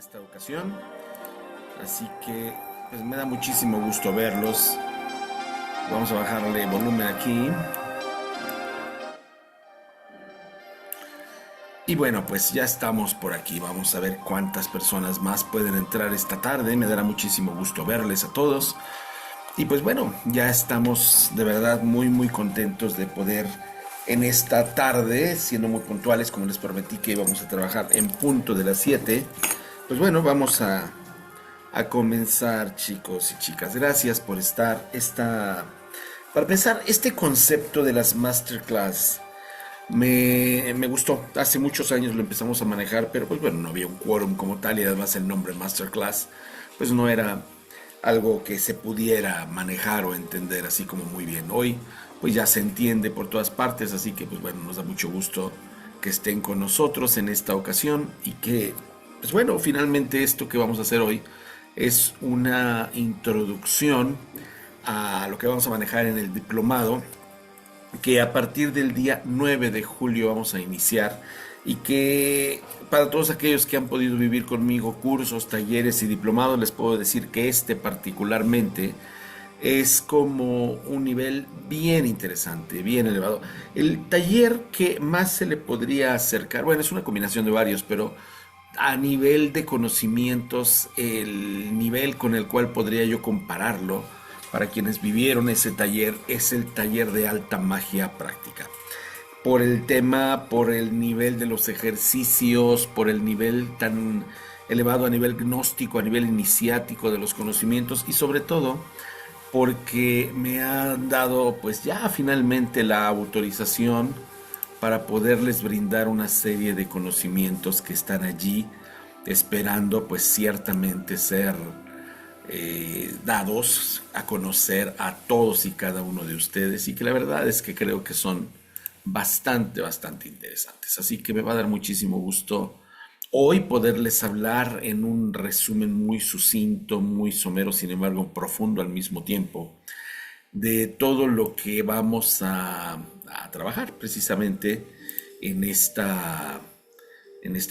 esta ocasión. Así que pues me da muchísimo gusto verlos. Vamos a bajarle volumen aquí. Y bueno, pues ya estamos por aquí. Vamos a ver cuántas personas más pueden entrar esta tarde. Me dará muchísimo gusto verles a todos. Y pues bueno, ya estamos de verdad muy contentos de poder en esta tarde, siendo muy puntuales, como les prometí que íbamos a trabajar en punto de las 7. Pues bueno, vamos a comenzar, chicos y chicas. Gracias por estar. Para empezar, este concepto de las masterclass me gustó. Hace muchos años lo empezamos a manejar, pero pues bueno, no había un quórum como tal y además el nombre masterclass pues no era algo que se pudiera manejar o entender así como muy bien. Hoy pues ya se entiende por todas partes, así que pues bueno, nos da mucho gusto que estén con nosotros en esta ocasión y que pues bueno, finalmente esto que vamos a hacer hoy es una introducción a lo que vamos a manejar en el diplomado que a partir del día 9 de julio vamos a iniciar y que para todos aquellos que han podido vivir conmigo cursos, talleres y diplomados les puedo decir que este particularmente es como un nivel bien interesante, bien elevado. El taller que más se le podría acercar, bueno, es una combinación de varios, pero a nivel de conocimientos, el nivel con el cual podría yo compararlo para quienes vivieron ese taller es el taller de alta magia práctica. Por el tema, por el nivel de los ejercicios, por el nivel tan elevado a nivel gnóstico, a nivel iniciático de los conocimientos y sobre todo porque me han dado pues ya finalmente la autorización para poderles brindar una serie de conocimientos que están allí esperando pues ciertamente ser dados a conocer a todos y cada uno de ustedes y que la verdad es que creo que son bastante interesantes. Así que me va a dar muchísimo gusto hoy poderles hablar en un resumen muy sucinto, muy somero, sin embargo profundo al mismo tiempo, de todo lo que vamos a trabajar precisamente en esta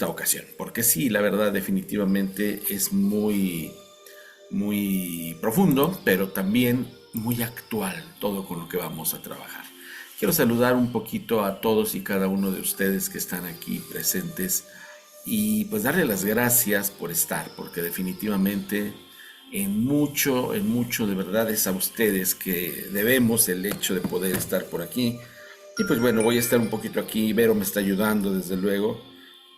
ocasión. Porque sí, la verdad definitivamente es muy profundo, pero también muy actual todo con lo que vamos a trabajar. Quiero saludar un poquito a todos y cada uno de ustedes que están aquí presentes y pues darle las gracias por estar, porque definitivamente en mucho de verdad es a ustedes que debemos el hecho de poder estar por aquí. Y pues bueno, voy a estar un poquito aquí, Vero me está ayudando desde luego,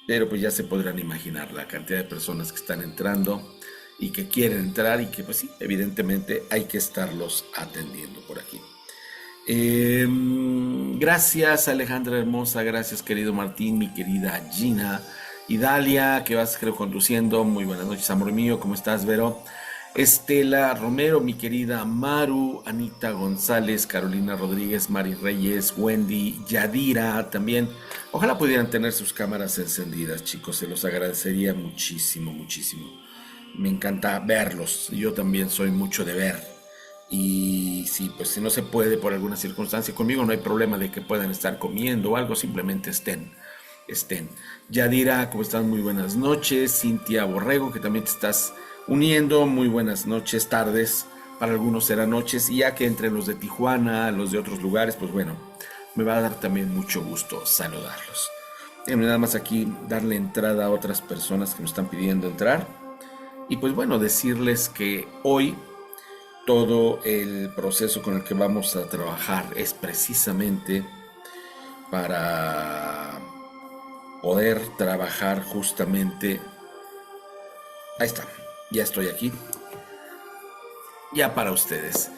pero pues ya se podrán imaginar la cantidad de personas que están entrando y que quieren entrar y que pues sí, evidentemente hay que estarlos atendiendo por aquí. Gracias Alejandra hermosa, gracias querido Martín, mi querida Gina y Dalia, que vas creo conduciendo. Muy buenas noches, amor mío, ¿cómo estás, Vero? Estela Romero, mi querida Maru, Anita González, Carolina Rodríguez, Mari Reyes, Wendy, Yadira también. Ojalá pudieran tener sus cámaras encendidas, chicos, se los agradecería muchísimo. Me encanta verlos, yo también soy mucho de ver. Y sí, pues si no se puede por alguna circunstancia conmigo, no hay problema de que puedan estar comiendo o algo, simplemente estén. Yadira, ¿cómo están? Muy buenas noches. Cintia Borrego, que también te estás uniendo, muy buenas noches, tardes, para algunos serán noches, y ya que entre los de Tijuana, los de otros lugares, pues bueno, me va a dar también mucho gusto saludarlos. Déjenme nada más aquí darle entrada a otras personas que me están pidiendo entrar. Y pues bueno, decirles que hoy todo el proceso con el que vamos a trabajar es precisamente para poder trabajar justamente. Ahí está, ya estoy aquí, ya para ustedes.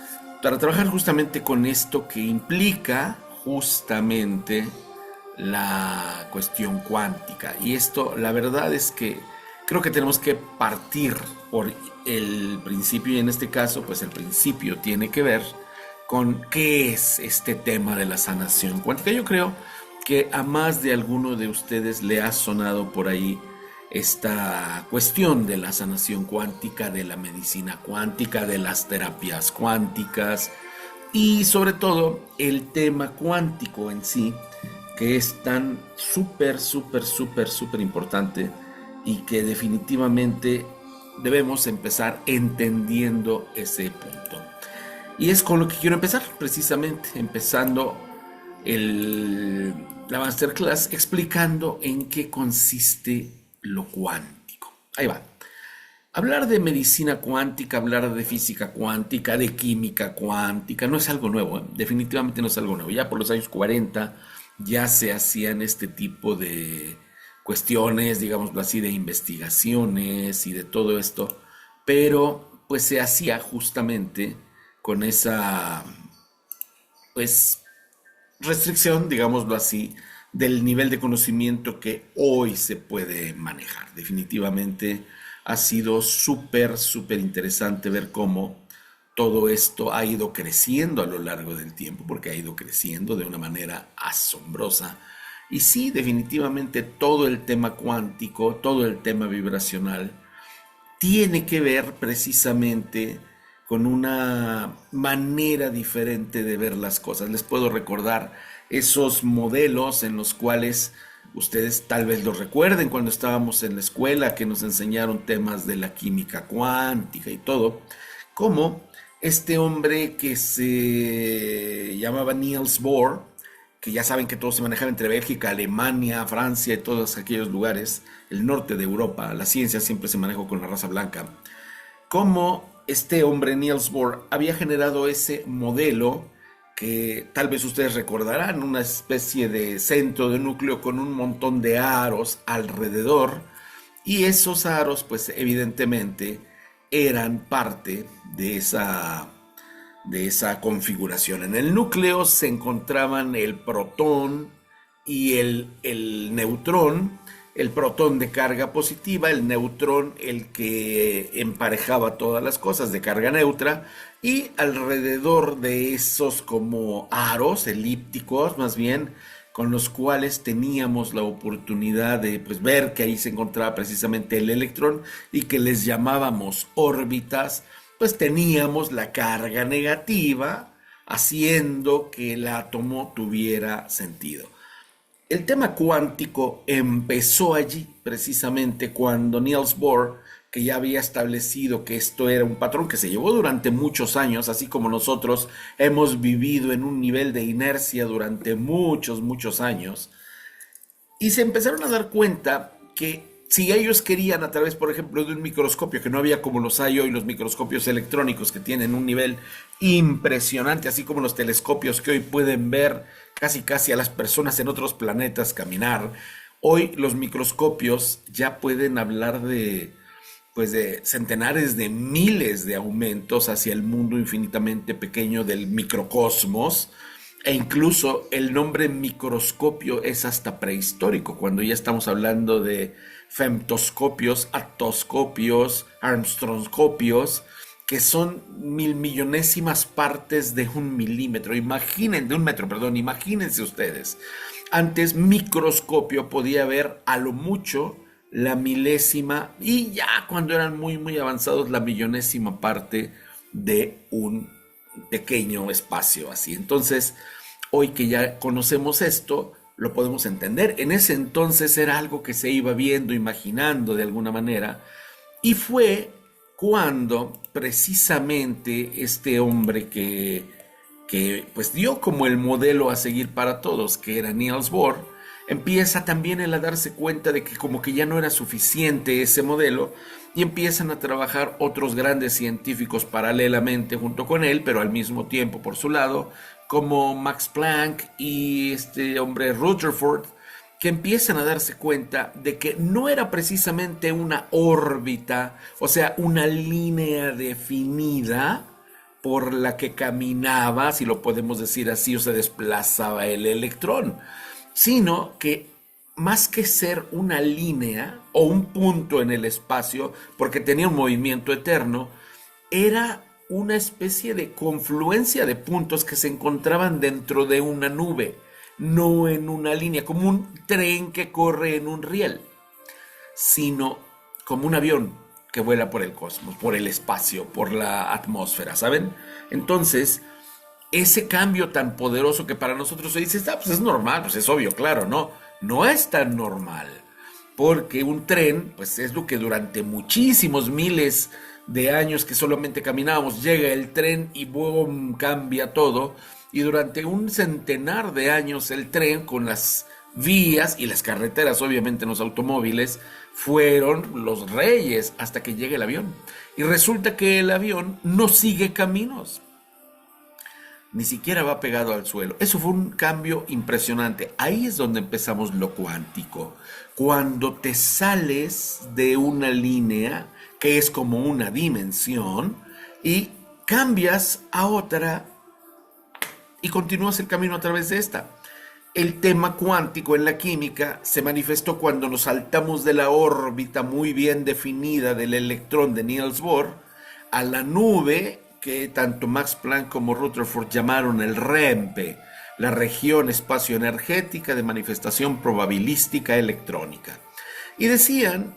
Para trabajar justamente con esto que implica justamente la cuestión cuántica. Y esto, la verdad es que creo que tenemos que partir por el principio y en este caso, pues el principio tiene que ver con qué es este tema de la sanación cuántica. Yo creo que a más de alguno de ustedes le ha sonado por ahí esta cuestión de la sanación cuántica, de la medicina cuántica, de las terapias cuánticas y sobre todo el tema cuántico en sí, que es tan súper importante y que definitivamente debemos empezar entendiendo ese punto. Y es con lo que quiero empezar, precisamente, empezando la masterclass explicando en qué consiste lo cuántico. Ahí va. Hablar de medicina cuántica, hablar de física cuántica, de química cuántica, no es algo nuevo, ¿eh? Definitivamente no es algo nuevo. Ya por los años 40 ya se hacían este tipo de cuestiones, digámoslo así, de investigaciones y de todo esto, pero pues se hacía justamente con esa, pues, restricción, digámoslo así, del nivel de conocimiento que hoy se puede manejar. Definitivamente ha sido súper, súper interesante ver cómo todo esto ha ido creciendo a lo largo del tiempo, porque ha ido creciendo de una manera asombrosa. Y sí, definitivamente todo el tema cuántico, todo el tema vibracional, tiene que ver precisamente con una manera diferente de ver las cosas. Les puedo recordar esos modelos en los cuales ustedes tal vez los recuerden cuando estábamos en la escuela, que nos enseñaron temas de la química cuántica y todo, como este hombre que se llamaba Niels Bohr, que ya saben que todo se manejaba entre Bélgica, Alemania, Francia y todos aquellos lugares, el norte de Europa. La ciencia siempre se manejó con la raza blanca. Cómo este hombre, Niels Bohr, había generado ese modelo que tal vez ustedes recordarán, una especie de centro de núcleo con un montón de aros alrededor, y esos aros pues evidentemente eran parte de esa configuración. En el núcleo se encontraban el protón y el neutrón, el protón de carga positiva, el neutrón el que emparejaba todas las cosas de carga neutra, y alrededor de esos como aros elípticos más bien, con los cuales teníamos la oportunidad de pues, ver que ahí se encontraba precisamente el electrón y que les llamábamos órbitas, pues teníamos la carga negativa haciendo que el átomo tuviera sentido. El tema cuántico empezó allí, precisamente cuando Niels Bohr, que ya había establecido que esto era un patrón que se llevó durante muchos años, así como nosotros hemos vivido en un nivel de inercia durante muchos, muchos años, y se empezaron a dar cuenta que si ellos querían a través, por ejemplo, de un microscopio, que no había como los hay hoy, los microscopios electrónicos que tienen un nivel impresionante, así como los telescopios que hoy pueden ver casi casi a las personas en otros planetas caminar, hoy los microscopios ya pueden hablar de pues de centenares de miles de aumentos hacia el mundo infinitamente pequeño del microcosmos, e incluso el nombre microscopio es hasta prehistórico, cuando ya estamos hablando de femtoscopios, atoscopios, armstrongoscopios, que son mil millonésimas partes de un milímetro. Imaginen, de un metro, perdón, imagínense ustedes. Antes microscopio podía ver a lo mucho la milésima y ya cuando eran muy muy avanzados la millonésima parte de un pequeño espacio así. Entonces, hoy que ya conocemos esto, lo podemos entender. En ese entonces era algo que se iba viendo, imaginando de alguna manera, y fue cuando precisamente este hombre que pues dio como el modelo a seguir para todos, que era Niels Bohr, empieza también él a darse cuenta de que como que ya no era suficiente ese modelo y empiezan a trabajar otros grandes científicos paralelamente junto con él, pero al mismo tiempo por su lado, como Max Planck y este hombre Rutherford, que empiezan a darse cuenta de que no era precisamente una órbita, o sea, una línea definida por la que caminaba, si lo podemos decir así, o se desplazaba el electrón, sino que más que ser una línea o un punto en el espacio, porque tenía un movimiento eterno, era una especie de confluencia de puntos que se encontraban dentro de una nube, no en una línea, como un tren que corre en un riel, sino como un avión que vuela por el cosmos, por el espacio, por la atmósfera, ¿saben? Entonces, ese cambio tan poderoso que para nosotros se dice, pues es normal, pues es obvio, claro, no, no es tan normal, porque un tren, pues es lo que durante muchísimos miles de años que solamente caminábamos, llega el tren y boom, cambia todo. Y durante un centenar de años el tren con las vías y las carreteras, obviamente los automóviles, fueron los reyes hasta que llega el avión. Y resulta que el avión no sigue caminos, ni siquiera va pegado al suelo. Eso fue un cambio impresionante. Ahí es donde empezamos lo cuántico. Cuando te sales de una línea, que es como una dimensión, y cambias a otra y continúas el camino a través de esta. El tema cuántico en la química se manifestó cuando nos saltamos de la órbita muy bien definida del electrón de Niels Bohr a la nube que tanto Max Planck como Rutherford llamaron el REMPE, la región espacio-energética de manifestación probabilística electrónica. Y decían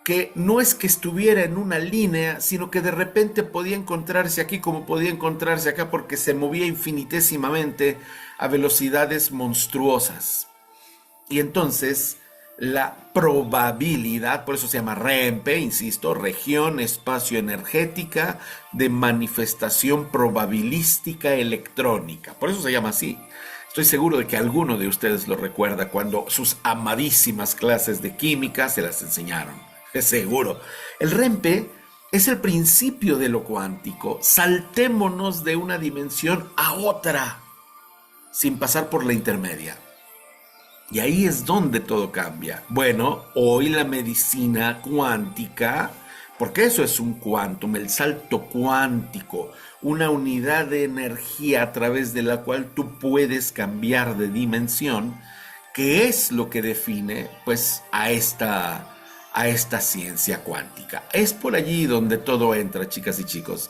que no es que estuviera en una línea, sino que de repente podía encontrarse aquí como podía encontrarse acá porque se movía infinitésimamente a velocidades monstruosas. Y entonces la probabilidad, por eso se llama REMPE, insisto, región espacio-energética de manifestación probabilística electrónica. Por eso se llama así. Estoy seguro de que alguno de ustedes lo recuerda cuando sus amadísimas clases de química se las enseñaron. Es seguro. El REMPE es el principio de lo cuántico. Saltémonos de una dimensión a otra sin pasar por la intermedia. Y ahí es donde todo cambia. Bueno, hoy la medicina cuántica, porque eso es un quantum, el salto cuántico, una unidad de energía a través de la cual tú puedes cambiar de dimensión, que es lo que define pues a esta ciencia cuántica. Es por allí donde todo entra, chicas y chicos.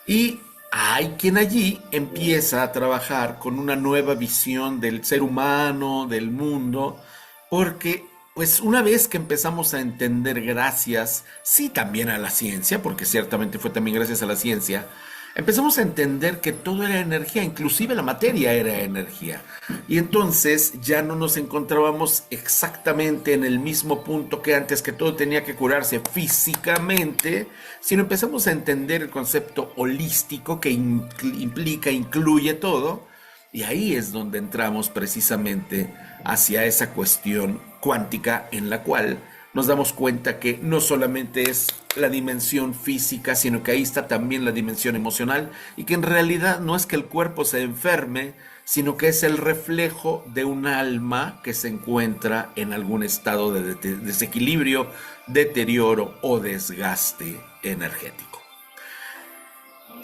Y hay quien allí empieza a trabajar con una nueva visión del ser humano, del mundo, porque pues una vez que empezamos a entender gracias, sí también a la ciencia, porque ciertamente fue también gracias a la ciencia, empezamos a entender que todo era energía, inclusive la materia era energía. Y entonces ya no nos encontrábamos exactamente en el mismo punto que antes, que todo tenía que curarse físicamente, sino empezamos a entender el concepto holístico que implica, incluye todo. Y ahí es donde entramos precisamente hacia esa cuestión cuántica en la cual nos damos cuenta que no solamente es la dimensión física, sino que ahí está también la dimensión emocional y que en realidad no es que el cuerpo se enferme, sino que es el reflejo de un alma que se encuentra en algún estado de desequilibrio, deterioro o desgaste energético.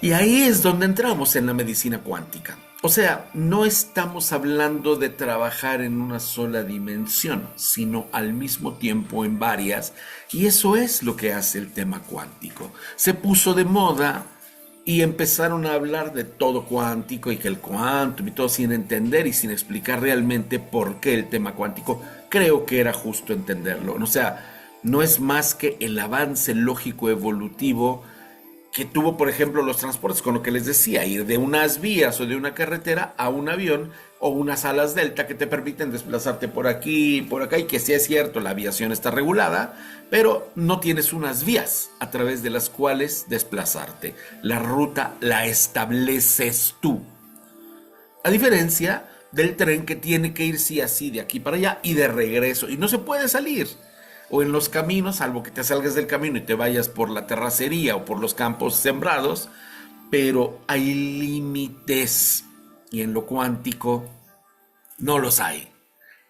Y ahí es donde entramos en la medicina cuántica. O sea, no estamos hablando de trabajar en una sola dimensión, sino al mismo tiempo en varias, y eso es lo que hace el tema cuántico. Se puso de moda y empezaron a hablar de todo cuántico y que el quantum y todo sin entender y sin explicar realmente por qué el tema cuántico. Creo que era justo entenderlo. O sea, no es más que el avance lógico evolutivo que tuvo, por ejemplo, los transportes, con lo que les decía, ir de unas vías o de una carretera a un avión o unas alas delta que te permiten desplazarte por aquí y por acá, y que sí es cierto, la aviación está regulada, pero no tienes unas vías a través de las cuales desplazarte. La ruta la estableces tú. A diferencia del tren, que tiene que ir sí así de aquí para allá y de regreso, y no se puede salir. O en los caminos, salvo que te salgas del camino y te vayas por la terracería o por los campos sembrados, pero hay límites y en lo cuántico no los hay.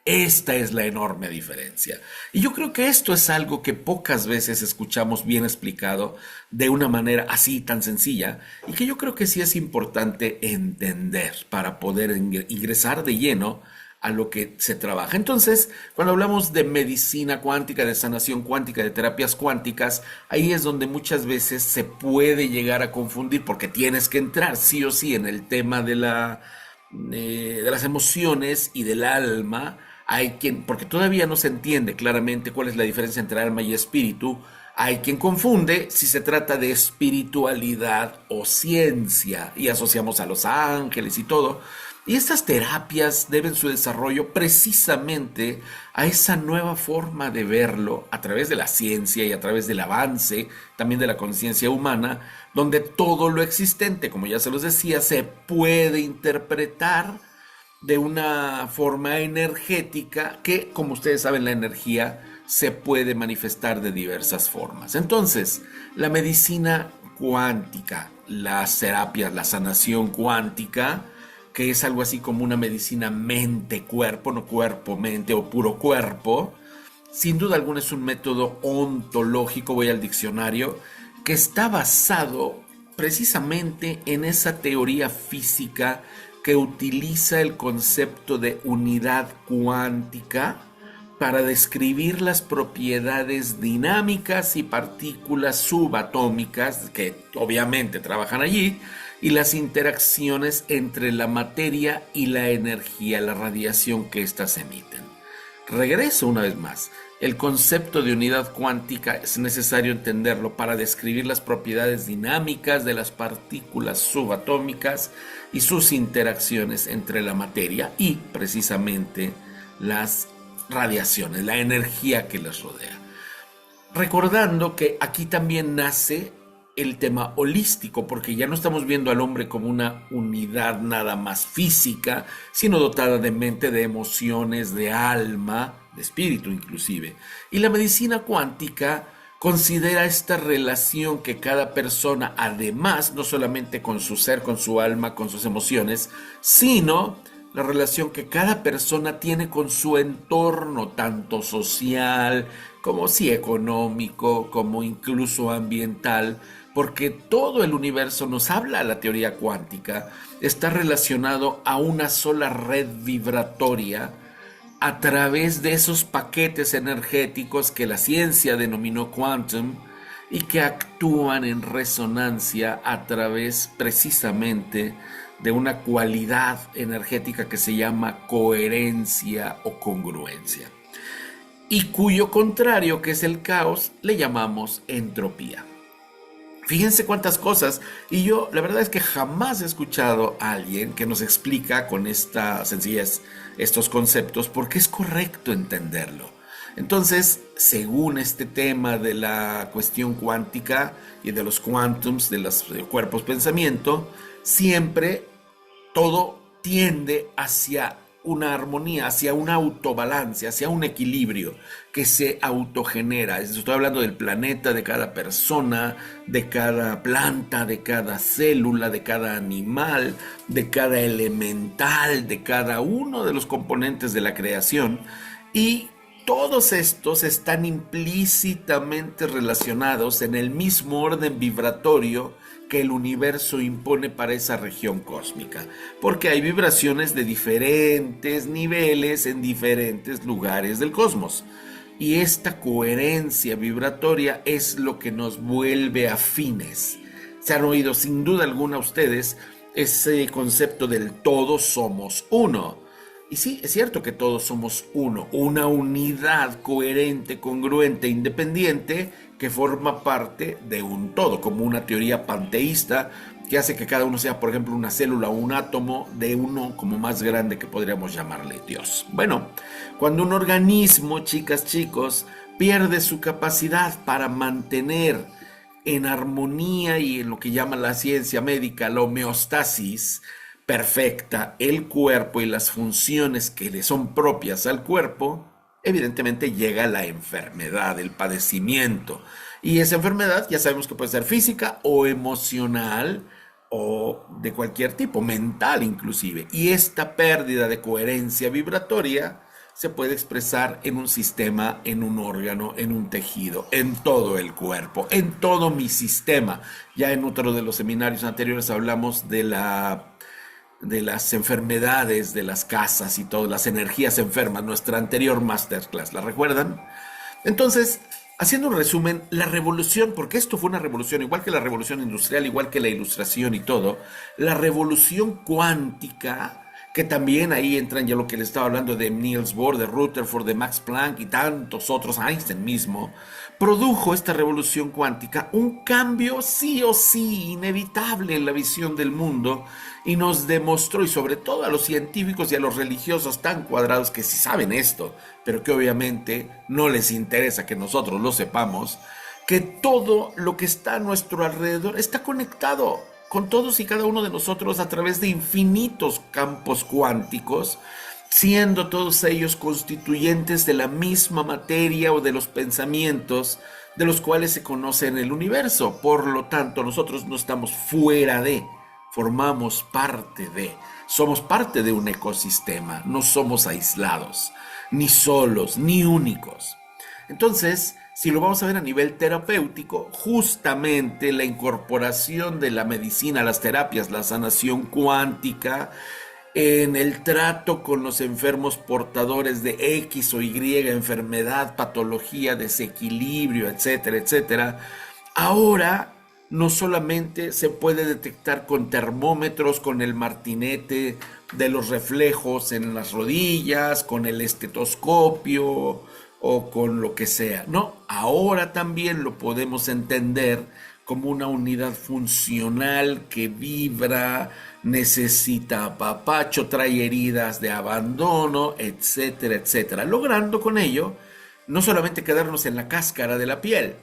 Esta es la enorme diferencia. Y yo creo que esto es algo que pocas veces escuchamos bien explicado de una manera así tan sencilla, y que yo creo que sí es importante entender para poder ingresar de lleno a lo que se trabaja. Entonces, cuando hablamos de medicina cuántica, de sanación cuántica, de terapias cuánticas, ahí es donde muchas veces se puede llegar a confundir, porque tienes que entrar sí o sí en el tema de las emociones y del alma. Hay quien, porque todavía no se entiende claramente cuál es la diferencia entre alma y espíritu, hay quien confunde si se trata de espiritualidad o ciencia y asociamos a los ángeles y todo. Y estas terapias deben su desarrollo precisamente a esa nueva forma de verlo a través de la ciencia y a través del avance también de la conciencia humana, donde todo lo existente, como ya se los decía, se puede interpretar de una forma energética que, como ustedes saben, la energía se puede manifestar de diversas formas. Entonces, la medicina cuántica, las terapias, la sanación cuántica, que es algo así como una medicina mente-cuerpo, no cuerpo-mente o puro cuerpo, sin duda alguna es un método ontológico, voy al diccionario, que está basado precisamente en esa teoría física que utiliza el concepto de unidad cuántica para describir las propiedades dinámicas y partículas subatómicas que obviamente trabajan allí y las interacciones entre la materia y la energía, la radiación que éstas emiten. Regreso una vez más. El concepto de unidad cuántica es necesario entenderlo para describir las propiedades dinámicas de las partículas subatómicas y sus interacciones entre la materia y precisamente las radiaciones, la energía que les rodea. Recordando que aquí también nace el tema holístico, porque ya no estamos viendo al hombre como una unidad nada más física, sino dotada de mente, de emociones, de alma, de espíritu inclusive. Y la medicina cuántica considera esta relación que cada persona, además, no solamente con su ser, con su alma, con sus emociones, sino la relación que cada persona tiene con su entorno, tanto social como sí económico, como incluso ambiental, porque todo el universo, nos habla la teoría cuántica, está relacionado a una sola red vibratoria a través de esos paquetes energéticos que la ciencia denominó quantum y que actúan en resonancia a través precisamente de una cualidad energética que se llama coherencia o congruencia, y cuyo contrario, que es el caos, le llamamos entropía. Fíjense cuántas cosas, y yo la verdad es que jamás he escuchado a alguien que nos explica con esta sencillez estos conceptos, porque es correcto entenderlo. Entonces, según este tema de la cuestión cuántica y de los quantums, de los cuerpos pensamiento, siempre todo tiende hacia una armonía, hacia un autobalance, hacia un equilibrio que se autogenera. Estoy hablando del planeta, de cada persona, de cada planta, de cada célula, de cada animal, de cada elemental, de cada uno de los componentes de la creación. Y todos estos están implícitamente relacionados en el mismo orden vibratorio que el universo impone para esa región cósmica, porque hay vibraciones de diferentes niveles en diferentes lugares del cosmos. Y esta coherencia vibratoria es lo que nos vuelve afines. Se han oído sin duda alguna ustedes ese concepto del todos somos uno. Y sí, es cierto que todos somos uno, una unidad coherente, congruente, independiente, que forma parte de un todo, como una teoría panteísta que hace que cada uno sea, por ejemplo, una célula o un átomo de uno como más grande que podríamos llamarle Dios. Bueno, cuando un organismo, chicas, chicos, pierde su capacidad para mantener en armonía y en lo que llama la ciencia médica la homeostasis perfecta el cuerpo y las funciones que le son propias al cuerpo, evidentemente llega la enfermedad, el padecimiento. Y esa enfermedad ya sabemos que puede ser física o emocional o de cualquier tipo, mental inclusive. Y esta pérdida de coherencia vibratoria se puede expresar en un sistema, en un órgano, en un tejido, en todo el cuerpo, en todo mi sistema. Ya en otro de los seminarios anteriores hablamos de las enfermedades de las casas y todas las energías enfermas, nuestra anterior masterclass, ¿la recuerdan? Entonces, haciendo un resumen, la revolución, porque esto fue una revolución, igual que la revolución industrial, igual que la ilustración y todo, la revolución cuántica que también ahí entran ya lo que le estaba hablando de Niels Bohr, de Rutherford, de Max Planck y tantos otros, Einstein mismo, produjo esta revolución cuántica un cambio sí o sí inevitable en la visión del mundo y nos demostró, y sobre todo a los científicos y a los religiosos tan cuadrados que sí saben esto, pero que obviamente no les interesa que nosotros lo sepamos, que todo lo que está a nuestro alrededor está conectado con todos y cada uno de nosotros a través de infinitos campos cuánticos, siendo todos ellos constituyentes de la misma materia o de los pensamientos de los cuales se conoce en el universo. Por lo tanto, nosotros no estamos fuera de, formamos parte de, somos parte de un ecosistema, no somos aislados, ni solos, ni únicos. Entonces, si lo vamos a ver a nivel terapéutico, justamente la incorporación de la medicina, las terapias, la sanación cuántica, en el trato con los enfermos portadores de X o Y enfermedad, patología, desequilibrio, etcétera, etcétera, ahora no solamente se puede detectar con termómetros, con el martinete de los reflejos en las rodillas, con el estetoscopio o con lo que sea. No, ahora también lo podemos entender como una unidad funcional que vibra, necesita apapacho, trae heridas de abandono, etcétera, etcétera, logrando con ello no solamente quedarnos en la cáscara de la piel,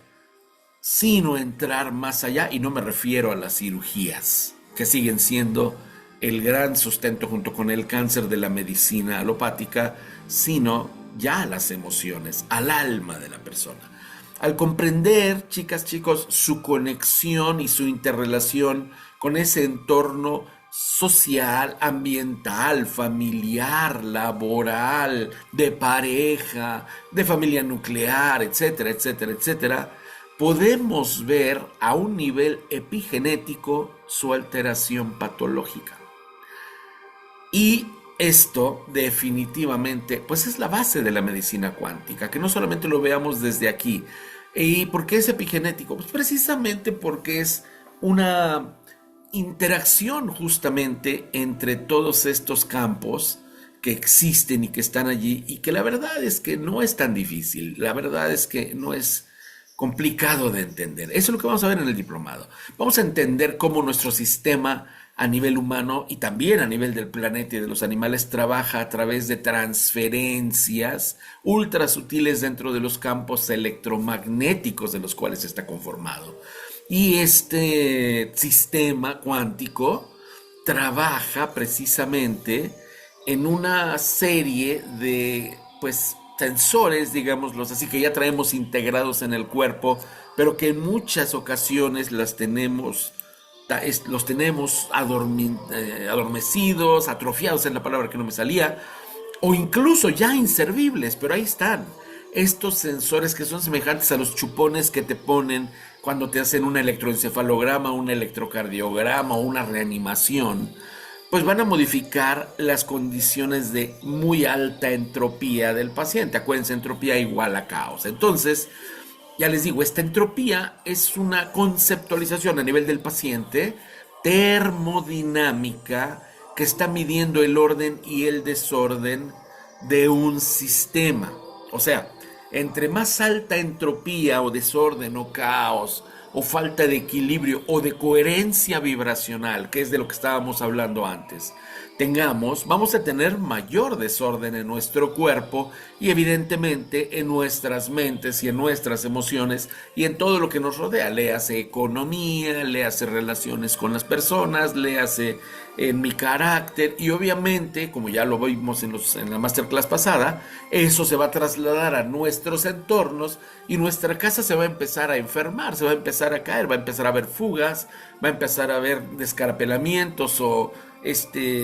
sino entrar más allá, y no me refiero a las cirugías, que siguen siendo el gran sustento junto con el cáncer de la medicina alopática, sino ya a las emociones, al alma de la persona. Al comprender, chicas, chicos, su conexión y su interrelación con ese entorno social, ambiental, familiar, laboral, de pareja, de familia nuclear, etcétera, etcétera, etcétera, podemos ver a un nivel epigenético su alteración patológica. Y esto definitivamente, pues es la base de la medicina cuántica, que no solamente lo veamos desde aquí. ¿Y por qué es epigenético? Pues precisamente porque es una interacción justamente entre todos estos campos que existen y que están allí, y que la verdad es que no es tan difícil, la verdad es que no es complicado de entender. Eso es lo que vamos a ver en el diplomado. Vamos a entender cómo nuestro sistema a nivel humano y también a nivel del planeta y de los animales trabaja a través de transferencias ultra sutiles dentro de los campos electromagnéticos de los cuales está conformado. Y este sistema cuántico trabaja precisamente en una serie de, pues, sensores, digámoslos así, que ya traemos integrados en el cuerpo, pero que en muchas ocasiones los tenemos adormecidos, atrofiados, es la palabra que no me salía, o incluso ya inservibles, pero ahí están. Estos sensores que son semejantes a los chupones que te ponen cuando te hacen un electroencefalograma, un electrocardiograma o una reanimación, pues van a modificar las condiciones de muy alta entropía del paciente. Acuérdense, entropía igual a caos. Entonces, ya les digo, esta entropía es una conceptualización a nivel del paciente termodinámica que está midiendo el orden y el desorden de un sistema. O sea, entre más alta entropía o desorden o caos o falta de equilibrio o de coherencia vibracional, que es de lo que estábamos hablando antes, tengamos, vamos a tener mayor desorden en nuestro cuerpo y evidentemente en nuestras mentes y en nuestras emociones y en todo lo que nos rodea. Léase economía, léase relaciones con las personas, léase en mi carácter, y obviamente, como ya lo vimos en la masterclass pasada, eso se va a trasladar a nuestros entornos y nuestra casa se va a empezar a enfermar, se va a empezar a caer, va a empezar a haber fugas, va a empezar a haber descarapelamientos o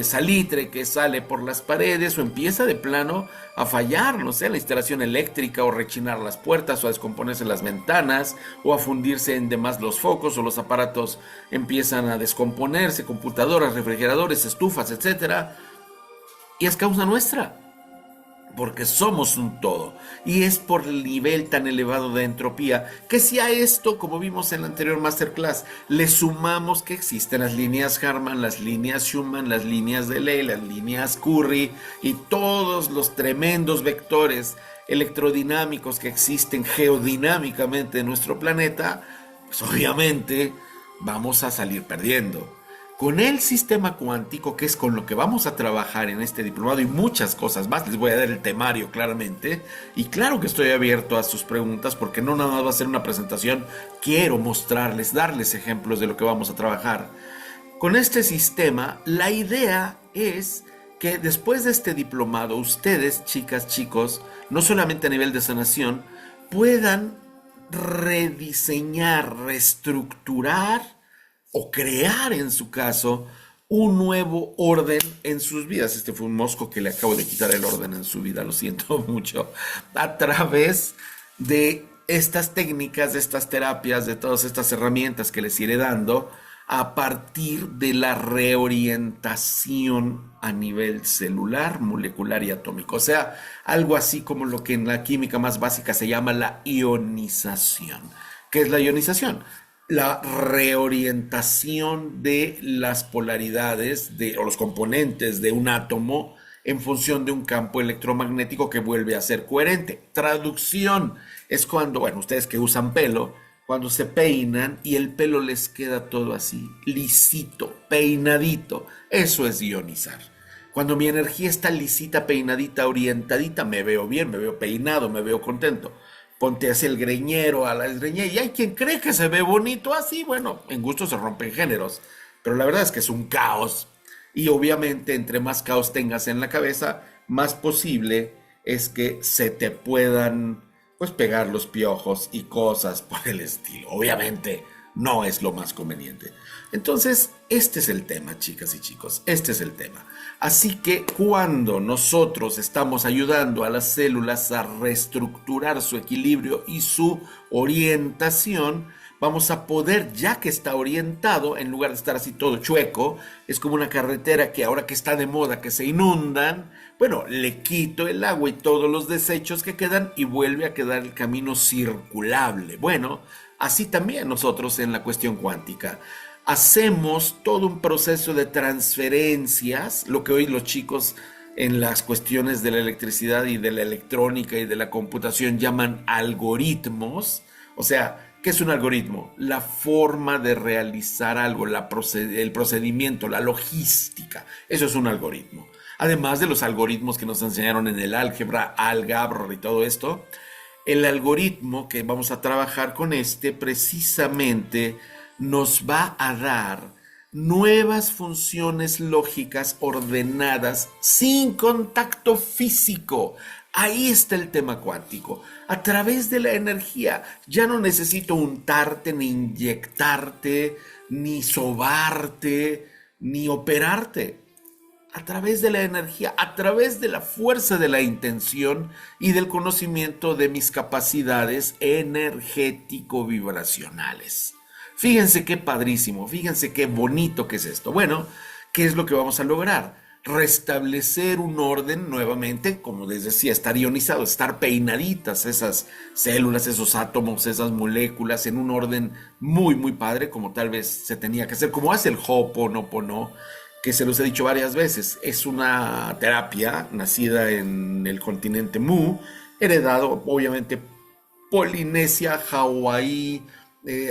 salitre que sale por las paredes, o empieza de plano a fallar, no sé, la instalación eléctrica, o rechinar las puertas, o a descomponerse las ventanas, o a fundirse en demás los focos, o los aparatos empiezan a descomponerse, computadoras, refrigeradores, estufas, etcétera, y es causa nuestra. porque somos un todo, y es por el nivel tan elevado de entropía que si a esto, como vimos en la anterior masterclass, le sumamos que existen las líneas Harman, las líneas Schumann, las líneas de Ley, las líneas Curry y todos los tremendos vectores electrodinámicos que existen geodinámicamente en nuestro planeta, pues obviamente vamos a salir perdiendo. Con el sistema cuántico, que es con lo que vamos a trabajar en este diplomado y muchas cosas más, les voy a dar el temario claramente. Y claro que estoy abierto a sus preguntas porque no nada más va a ser una presentación, quiero mostrarles, darles ejemplos de lo que vamos a trabajar. Con este sistema, la idea es que después de este diplomado, ustedes, chicas, chicos, no solamente a nivel de sanación, puedan rediseñar, reestructurar o crear en su caso un nuevo orden en sus vidas. Este fue un mosco que le acabo de quitar el orden en su vida, lo siento mucho. A través de estas técnicas, de estas terapias, de todas estas herramientas que les iré dando a partir de la reorientación a nivel celular, molecular y atómico. O sea, algo así como lo que en la química más básica se llama la ionización. ¿Qué es la ionización? La reorientación de las polaridades o los componentes de un átomo en función de un campo electromagnético que vuelve a ser coherente. Traducción es cuando, bueno, ustedes que usan pelo, cuando se peinan y el pelo les queda todo así, lisito, peinadito. Eso es ionizar. Cuando mi energía está lisita, peinadita, orientadita, me veo bien, me veo peinado, me veo contento. Ponte hacia el greñero, a la desgreñera, y hay quien cree que se ve bonito así. Bueno, en gusto se rompen géneros, pero la verdad es que es un caos. Y obviamente, entre más caos tengas en la cabeza, más posible es que se te puedan, pues, pegar los piojos y cosas por el estilo. Obviamente, no es lo más conveniente. Entonces, este es el tema, chicas y chicos, este es el tema. Así que cuando nosotros estamos ayudando a las células a reestructurar su equilibrio y su orientación, vamos a poder, ya que está orientado, en lugar de estar así todo chueco, es como una carretera que ahora que está de moda, que se inundan, bueno, le quito el agua y todos los desechos que quedan y vuelve a quedar el camino circulable. Bueno, así también nosotros en la cuestión cuántica. Hacemos todo un proceso de transferencias, lo que hoy los chicos en las cuestiones de la electricidad y de la electrónica y de la computación llaman algoritmos. O sea, ¿qué es un algoritmo? La forma de realizar algo, el procedimiento, la logística. Eso es un algoritmo. Además de los algoritmos que nos enseñaron en el álgebra, Algabra y todo esto, el algoritmo que vamos a trabajar con precisamente nos va a dar nuevas funciones lógicas ordenadas sin contacto físico. Ahí está el tema cuántico. A través de la energía ya no necesito untarte, ni inyectarte, ni sobarte, ni operarte. A través de la energía, a través de la fuerza de la intención y del conocimiento de mis capacidades energético-vibracionales. Fíjense qué padrísimo, fíjense qué bonito que es esto. Bueno, ¿qué es lo que vamos a lograr? Restablecer un orden nuevamente, como les decía, estar ionizado, estar peinaditas esas células, esos átomos, esas moléculas en un orden muy, muy padre, como tal vez se tenía que hacer, como hace el Ho'oponopono, que se los he dicho varias veces. Es una terapia nacida en el continente Mu, heredado obviamente Polinesia, Hawái,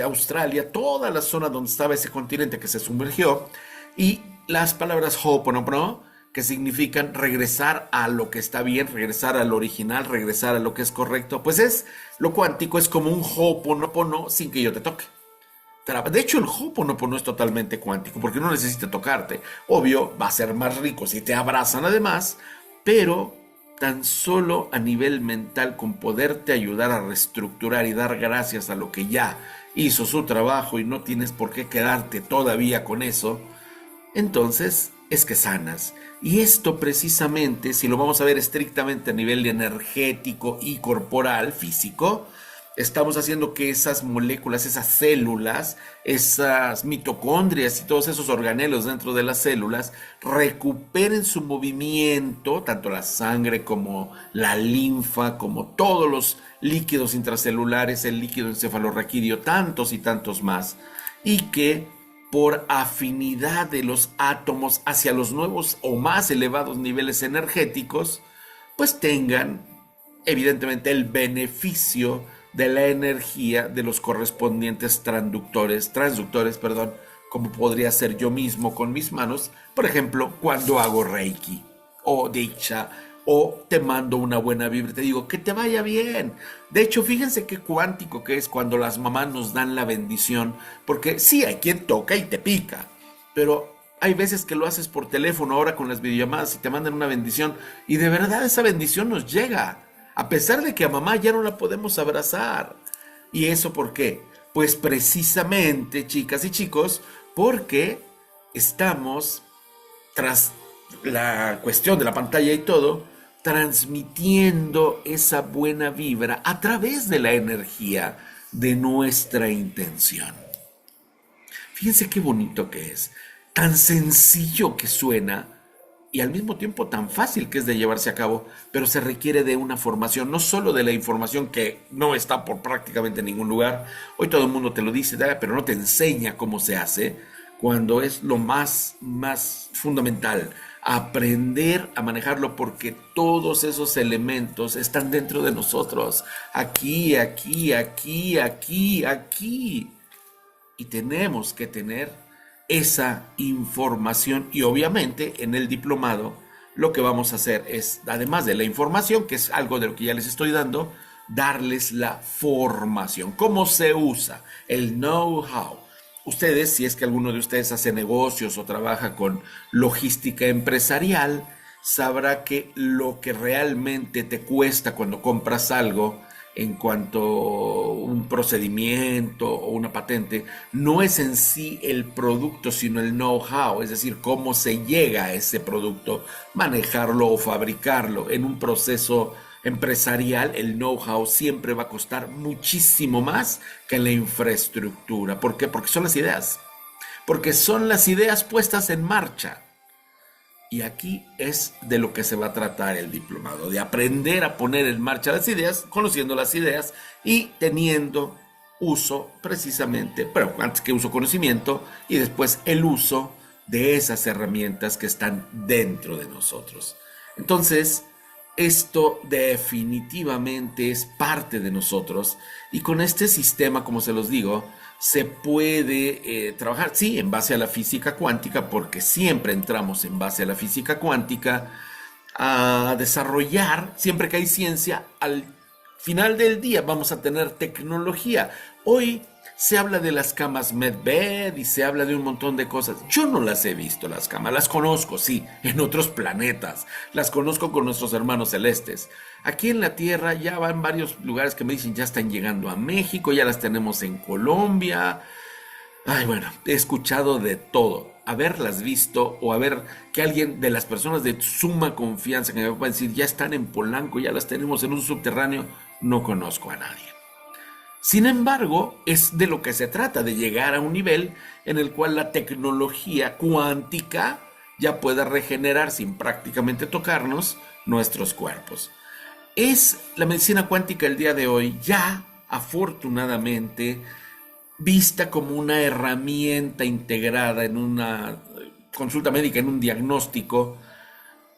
Australia, toda la zona donde estaba ese continente que se sumergió, y las palabras Ho'oponopono, que significan regresar a lo que está bien, regresar al original, regresar a lo que es correcto, pues es lo cuántico, es como un Ho'oponopono sin que yo te toque. De hecho, el Ho'oponopono es totalmente cuántico porque no necesita tocarte. Obvio, va a ser más rico si te abrazan además, pero tan solo a nivel mental, con poderte ayudar a reestructurar y dar gracias a lo que ya hizo su trabajo y no tienes por qué quedarte todavía con eso, entonces es que sanas. Y esto precisamente, si lo vamos a ver estrictamente a nivel energético y corporal, físico, Estamos haciendo que esas moléculas, esas células, esas mitocondrias y todos esos organelos dentro de las células recuperen su movimiento, tanto la sangre como la linfa, como todos los líquidos intracelulares, el líquido encefalorraquídeo, tantos y tantos más, y que por afinidad de los átomos hacia los nuevos o más elevados niveles energéticos, pues tengan evidentemente el beneficio de la energía de los correspondientes transductores, perdón, como podría ser yo mismo con mis manos, por ejemplo, cuando hago Reiki o Diksha o te mando una buena vibra y te digo que te vaya bien. De hecho, fíjense qué cuántico que es cuando las mamás nos dan la bendición, porque sí hay quien toca y te pica, pero hay veces que lo haces por teléfono ahora con las videollamadas y te mandan una bendición y de verdad esa bendición nos llega. A pesar de que a mamá ya no la podemos abrazar. ¿Y eso por qué? Pues precisamente, chicas y chicos, porque estamos, tras la cuestión de la pantalla y todo, transmitiendo esa buena vibra a través de la energía de nuestra intención. Fíjense qué bonito que es, tan sencillo que suena y al mismo tiempo tan fácil que es de llevarse a cabo, pero se requiere de una formación, no solo de la información que no está por prácticamente ningún lugar. Hoy todo el mundo te lo dice, pero no te enseña cómo se hace, cuando es lo más fundamental, aprender a manejarlo porque todos esos elementos están dentro de nosotros, aquí, aquí, aquí, aquí, aquí. Y tenemos que tener esa información y obviamente en el diplomado lo que vamos a hacer es, además de la información, que es algo de lo que ya les estoy dando, darles la formación, cómo se usa, el know-how. Ustedes, si es que alguno de ustedes hace negocios o trabaja con logística empresarial, sabrá que lo que realmente te cuesta cuando compras algo en cuanto a un procedimiento o una patente, no es en sí el producto, sino el know-how, es decir, cómo se llega a ese producto, manejarlo o fabricarlo. En un proceso empresarial, el know-how siempre va a costar muchísimo más que la infraestructura. ¿Por qué? Porque son las ideas. Porque son las ideas puestas en marcha. Y aquí es de lo que se va a tratar el diplomado, de aprender a poner en marcha las ideas, conociendo las ideas y teniendo uso precisamente, pero antes que uso conocimiento y después el uso de esas herramientas que están dentro de nosotros. Entonces, esto definitivamente es parte de nosotros y con este sistema, como se los digo, se puede trabajar, sí, en base a la física cuántica, porque siempre entramos en base a la física cuántica, a desarrollar, siempre que hay ciencia, al final del día vamos a tener tecnología. Hoy se habla de las camas Medbed y se habla de un montón de cosas. Yo no las he visto las camas, las conozco, sí, en otros planetas. Las conozco con nuestros hermanos celestes. Aquí en la Tierra ya van varios lugares que me dicen ya están llegando a México, ya las tenemos en Colombia. Ay, bueno, he escuchado de todo. Haberlas visto o haber que alguien de las personas de suma confianza que me pueda decir ya están en Polanco, ya las tenemos en un subterráneo, no conozco a nadie. Sin embargo, es de lo que se trata, de llegar a un nivel en el cual la tecnología cuántica ya pueda regenerar sin prácticamente tocarnos nuestros cuerpos. Es la medicina cuántica el día de hoy ya, afortunadamente, vista como una herramienta integrada en una consulta médica, en un diagnóstico,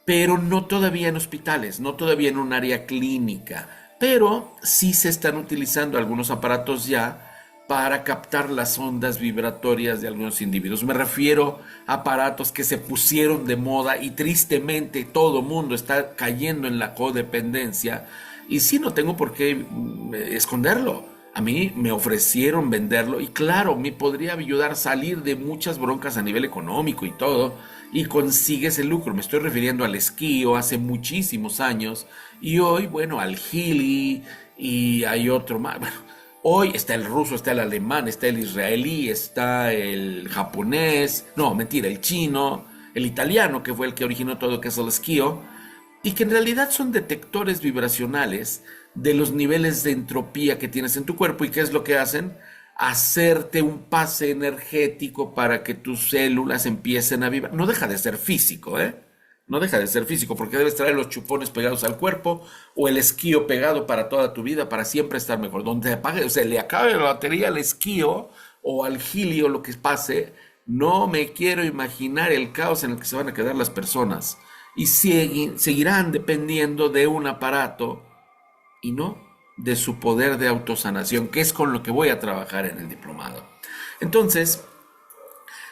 pero no todavía en hospitales, no todavía en un área clínica, pero sí se están utilizando algunos aparatos ya para captar las ondas vibratorias de algunos individuos. Me refiero a aparatos que se pusieron de moda y tristemente todo mundo está cayendo en la codependencia y sí, no tengo por qué esconderlo. A mí me ofrecieron venderlo y claro, me podría ayudar a salir de muchas broncas a nivel económico y todo, y consigues el lucro. Me estoy refiriendo al esquío hace muchísimos años y hoy, bueno, al Healy y hay otro más. Bueno, hoy está el ruso, está el alemán, está el israelí, está el japonés, no, mentira, el chino, el italiano, que fue el que originó todo lo que es el esquío, y que en realidad son detectores vibracionales de los niveles de entropía que tienes en tu cuerpo. ¿Y qué es lo que hacen? Hacerte un pase energético para que tus células empiecen a vibrar. No deja de ser físico, ¿eh? No deja de ser físico, porque debes traer los chupones pegados al cuerpo o el esquío pegado para toda tu vida, para siempre estar mejor. Donde apague, o sea, le acabe la batería al esquío o al gilio, lo que pase, no me quiero imaginar el caos en el que se van a quedar las personas. Y seguirán dependiendo de un aparato y no de su poder de autosanación, que es con lo que voy a trabajar en el diplomado. Entonces,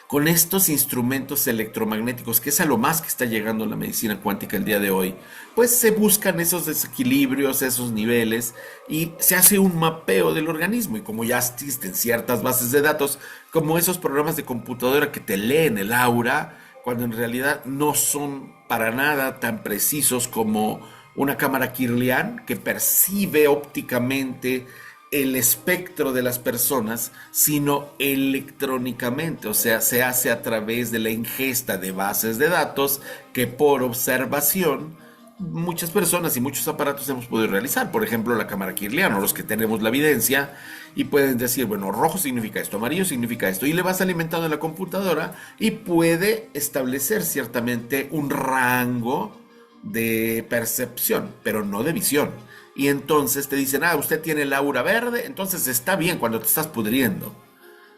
con estos instrumentos electromagnéticos, que es a lo más que está llegando la medicina cuántica el día de hoy, pues se buscan esos desequilibrios, esos niveles, y se hace un mapeo del organismo. Y como ya existen ciertas bases de datos, como esos programas de computadora que te leen el aura, cuando en realidad no son para nada tan precisos como una cámara Kirlian que percibe ópticamente el espectro de las personas, sino electrónicamente, o sea, se hace a través de la ingesta de bases de datos que por observación muchas personas y muchos aparatos hemos podido realizar. Por ejemplo, la cámara Kirlian, o los que tenemos la evidencia y pueden decir, bueno, rojo significa esto, amarillo significa esto, y le vas alimentando en la computadora y puede establecer ciertamente un rango de percepción, pero no de visión. Y entonces te dicen, ah, usted tiene el aura verde, entonces está bien cuando te estás pudriendo.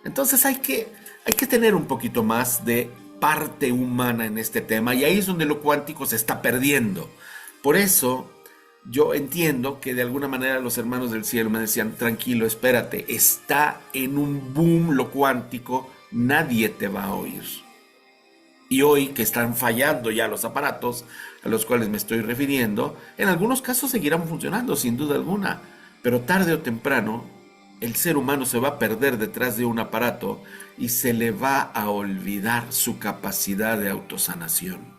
Entonces hay que tener un poquito más de parte humana en este tema, y ahí es donde lo cuántico se está perdiendo. Por eso yo entiendo que de alguna manera los hermanos del cielo me decían, tranquilo, espérate, está en un boom lo cuántico, nadie te va a oír. Y hoy que están fallando ya los aparatos a los cuales me estoy refiriendo, en algunos casos seguirán funcionando sin duda alguna, pero tarde o temprano el ser humano se va a perder detrás de un aparato y se le va a olvidar su capacidad de autosanación.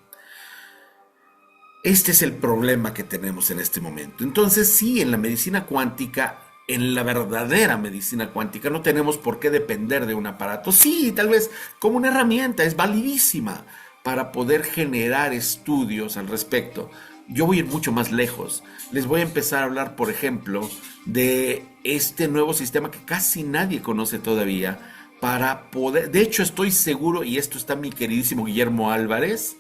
Este es el problema que tenemos en este momento. Entonces, sí, en la medicina cuántica, en la verdadera medicina cuántica, no tenemos por qué depender de un aparato. Sí, tal vez como una herramienta, es validísima para poder generar estudios al respecto. Yo voy a ir mucho más lejos. Les voy a empezar a hablar, por ejemplo, de este nuevo sistema que casi nadie conoce todavía para poder... De hecho, estoy seguro, y esto está mi queridísimo Guillermo Álvarez,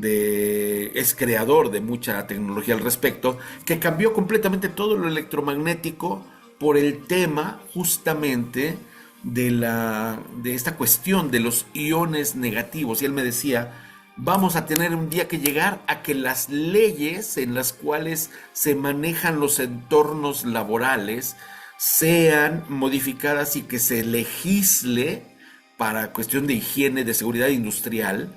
es creador de mucha tecnología al respecto, que cambió completamente todo lo electromagnético por el tema justamente de esta cuestión de los iones negativos. Y él me decía, vamos a tener un día que llegar a que las leyes en las cuales se manejan los entornos laborales sean modificadas y que se legisle para cuestión de higiene, de seguridad industrial,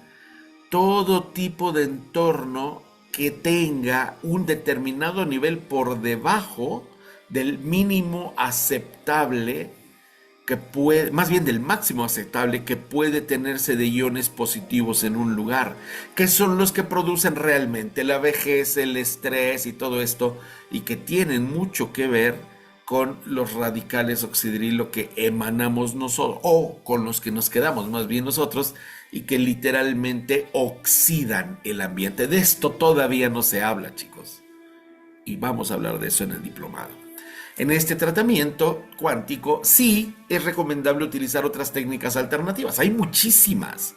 todo tipo de entorno que tenga un determinado nivel por debajo del mínimo aceptable que puede, más bien del máximo aceptable que puede tenerse de iones positivos en un lugar, que son los que producen realmente la vejez, el estrés y todo esto, y que tienen mucho que ver con los radicales oxidrilo que emanamos nosotros, o con los que nos quedamos más bien nosotros, y que literalmente oxidan el ambiente. De esto todavía no se habla, chicos, y vamos a hablar de eso en el diplomado. En este tratamiento cuántico sí es recomendable utilizar otras técnicas alternativas. Hay muchísimas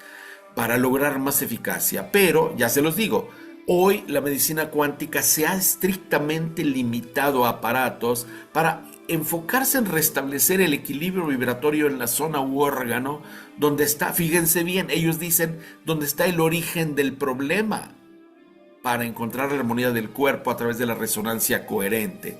para lograr más eficacia, pero ya se los digo, hoy la medicina cuántica se ha estrictamente limitado a aparatos para enfocarse en restablecer el equilibrio vibratorio en la zona u órgano donde está, fíjense bien, ellos dicen, donde está el origen del problema, para encontrar la armonía del cuerpo a través de la resonancia coherente.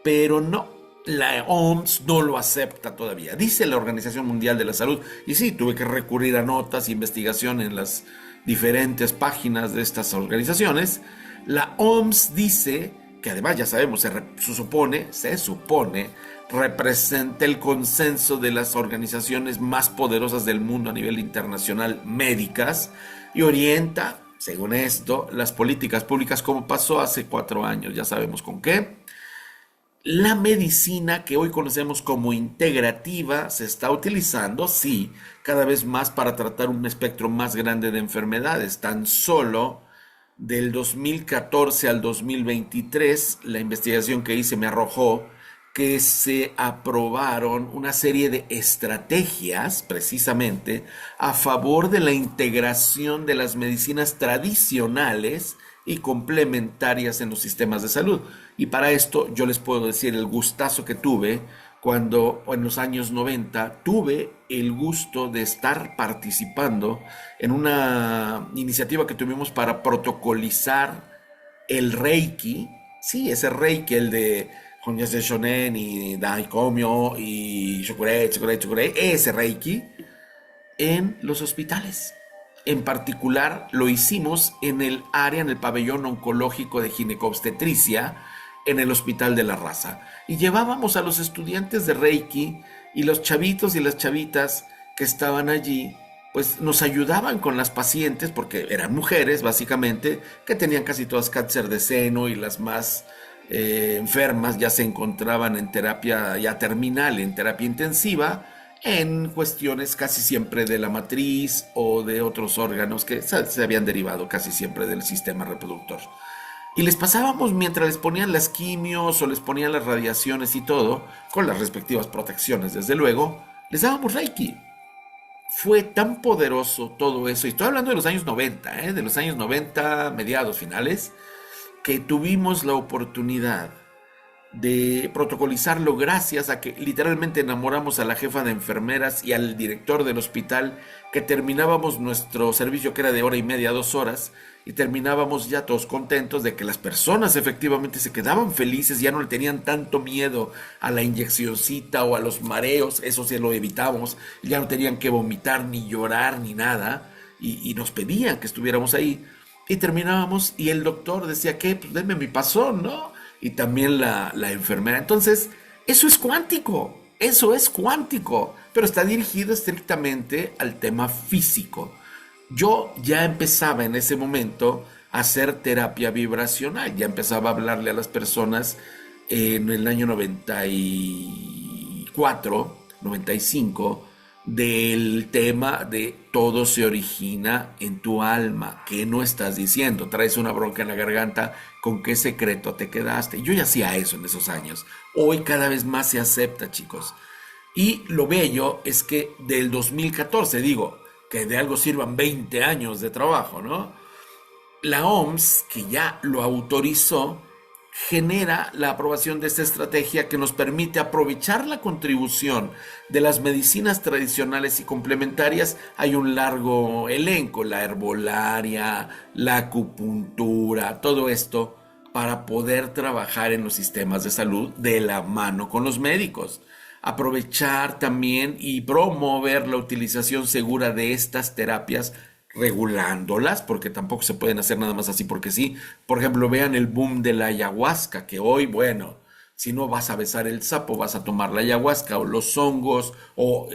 Pero no, la OMS no lo acepta todavía. Dice la Organización Mundial de la Salud, y sí, tuve que recurrir a notas e investigación en las diferentes páginas de estas organizaciones. La OMS dice que además ya sabemos, se supone, representa el consenso de las organizaciones más poderosas del mundo a nivel internacional médicas y orienta, según esto, las políticas públicas como pasó hace 4 años, ya sabemos con qué. La medicina que hoy conocemos como integrativa se está utilizando, sí, cada vez más para tratar un espectro más grande de enfermedades. Tan solo Del 2014 al 2023, la investigación que hice me arrojó que se aprobaron una serie de estrategias precisamente a favor de la integración de las medicinas tradicionales y complementarias en los sistemas de salud. Y para esto yo les puedo decir el gustazo que tuve cuando en los años 90 tuve el gusto de estar participando en una iniciativa que tuvimos para protocolizar el Reiki, sí, ese Reiki, el de Honyasen Shonen y Daikomyo y Shokure, ese Reiki en los hospitales. En particular lo hicimos en el área, en el pabellón oncológico de ginecobstetricia, en el Hospital de la Raza. Y llevábamos a los estudiantes de Reiki y los chavitos y las chavitas que estaban allí, pues nos ayudaban con las pacientes, porque eran mujeres básicamente, que tenían casi todas cáncer de seno y las más enfermas ya se encontraban en terapia ya terminal, en terapia intensiva, en cuestiones casi siempre de la matriz o de otros órganos que se habían derivado casi siempre del sistema reproductor. Y les pasábamos mientras les ponían las quimios o les ponían las radiaciones y todo, con las respectivas protecciones desde luego, les dábamos Reiki. Fue tan poderoso todo eso, y estoy hablando de los años 90, de los años 90, mediados, finales, que tuvimos la oportunidad de protocolizarlo gracias a que literalmente enamoramos a la jefa de enfermeras y al director del hospital, que terminábamos nuestro servicio que era de hora y media, 2 horas, y terminábamos ya todos contentos de que las personas efectivamente se quedaban felices, ya no le tenían tanto miedo a la inyeccioncita o a los mareos, eso se lo evitamos, ya no tenían que vomitar ni llorar ni nada, y nos pedían que estuviéramos ahí. Y terminábamos y el doctor decía que pues denme mi pasón, ¿no? Y también la enfermera. Entonces, eso es cuántico, pero está dirigido estrictamente al tema físico. Yo ya empezaba en ese momento a hacer terapia vibracional, ya empezaba a hablarle a las personas en el año 94, 95, del tema de todo se origina en tu alma. ¿Qué no estás diciendo? Traes una bronca en la garganta, ¿con qué secreto te quedaste? Yo ya hacía eso en esos años. Hoy cada vez más se acepta, chicos. Y lo bello es que del 2014, digo, que de algo sirvan 20 años de trabajo, ¿no? La OMS, que ya lo autorizó, genera la aprobación de esta estrategia que nos permite aprovechar la contribución de las medicinas tradicionales y complementarias. Hay un largo elenco, la herbolaria, la acupuntura, todo esto para poder trabajar en los sistemas de salud de la mano con los médicos. Aprovechar también y promover la utilización segura de estas terapias, regulándolas, porque tampoco se pueden hacer nada más así porque sí. Por ejemplo, vean el boom de la ayahuasca, que hoy, bueno, si no vas a besar el sapo, vas a tomar la ayahuasca o los hongos,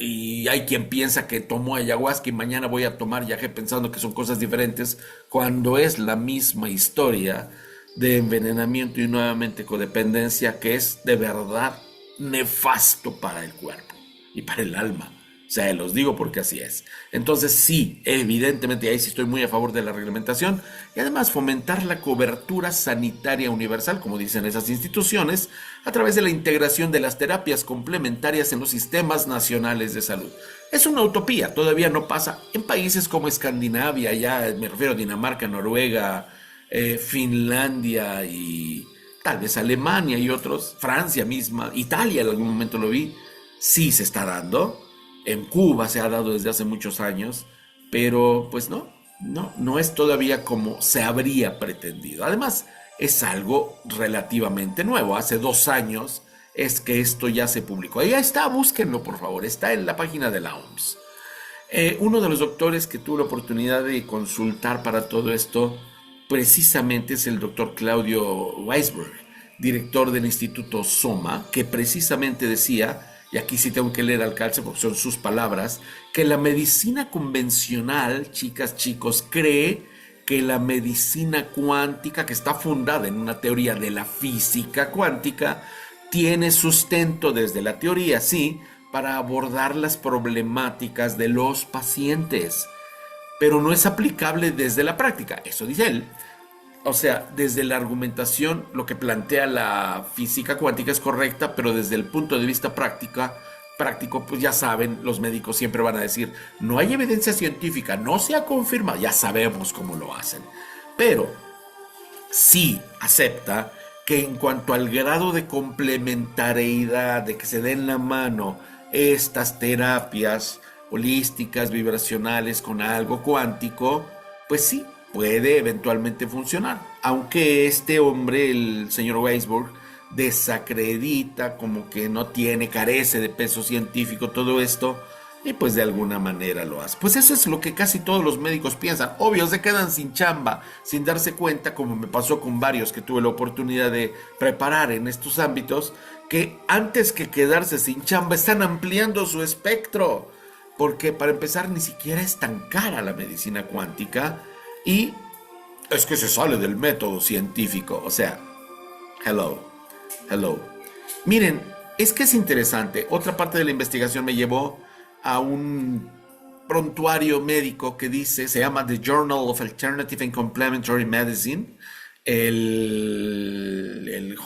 y hay quien piensa que tomó ayahuasca y mañana voy a tomar yagé pensando que son cosas diferentes, cuando es la misma historia de envenenamiento y nuevamente codependencia, que es de verdad nefasto para el cuerpo y para el alma. O sea, los digo porque así es. Entonces sí, evidentemente ahí sí estoy muy a favor de la reglamentación y además fomentar la cobertura sanitaria universal, como dicen esas instituciones, a través de la integración de las terapias complementarias en los sistemas nacionales de salud. Es una utopía, todavía no pasa en países como Escandinavia, ya me refiero a Dinamarca, Noruega, Finlandia y tal vez Alemania y otros, Francia misma, Italia en algún momento lo vi, sí se está dando. En Cuba se ha dado desde hace muchos años, pero pues no es todavía como se habría pretendido. Además, es algo relativamente nuevo. Hace 2 años es que esto ya se publicó. Ahí está, búsquenlo por favor, está en la página de la OMS. Uno de los doctores que tuvo la oportunidad de consultar para todo esto precisamente es el doctor Claudio Weisberg, director del Instituto Soma, que precisamente decía, y aquí sí tengo que leer al calce porque son sus palabras, que la medicina convencional, chicas, chicos, cree que la medicina cuántica, que está fundada en una teoría de la física cuántica, tiene sustento desde la teoría, sí, para abordar las problemáticas de los pacientes, pero no es aplicable desde la práctica, eso dice él. O sea, desde la argumentación, lo que plantea la física cuántica es correcta, pero desde el punto de vista práctico, pues ya saben, los médicos siempre van a decir, no hay evidencia científica, no se ha confirmado, ya sabemos cómo lo hacen. Pero sí acepta que en cuanto al grado de complementariedad, de que se den la mano estas terapias holísticas, vibracionales con algo cuántico, pues sí, puede eventualmente funcionar. Aunque este hombre, el señor Weisburg, desacredita, como que no tiene, carece de peso científico todo esto, y pues de alguna manera lo hace. Pues eso es lo que casi todos los médicos piensan. Obvio, se quedan sin chamba, sin darse cuenta, como me pasó con varios que tuve la oportunidad de preparar en estos ámbitos, que antes que quedarse sin chamba están ampliando su espectro. Porque para empezar ni siquiera es tan cara la medicina cuántica y es que se sale del método científico. O sea, hello, hello. Miren, es que es interesante. Otra parte de la investigación me llevó a un prontuario médico que dice, se llama The Journal of Alternative and Complementary Medicine,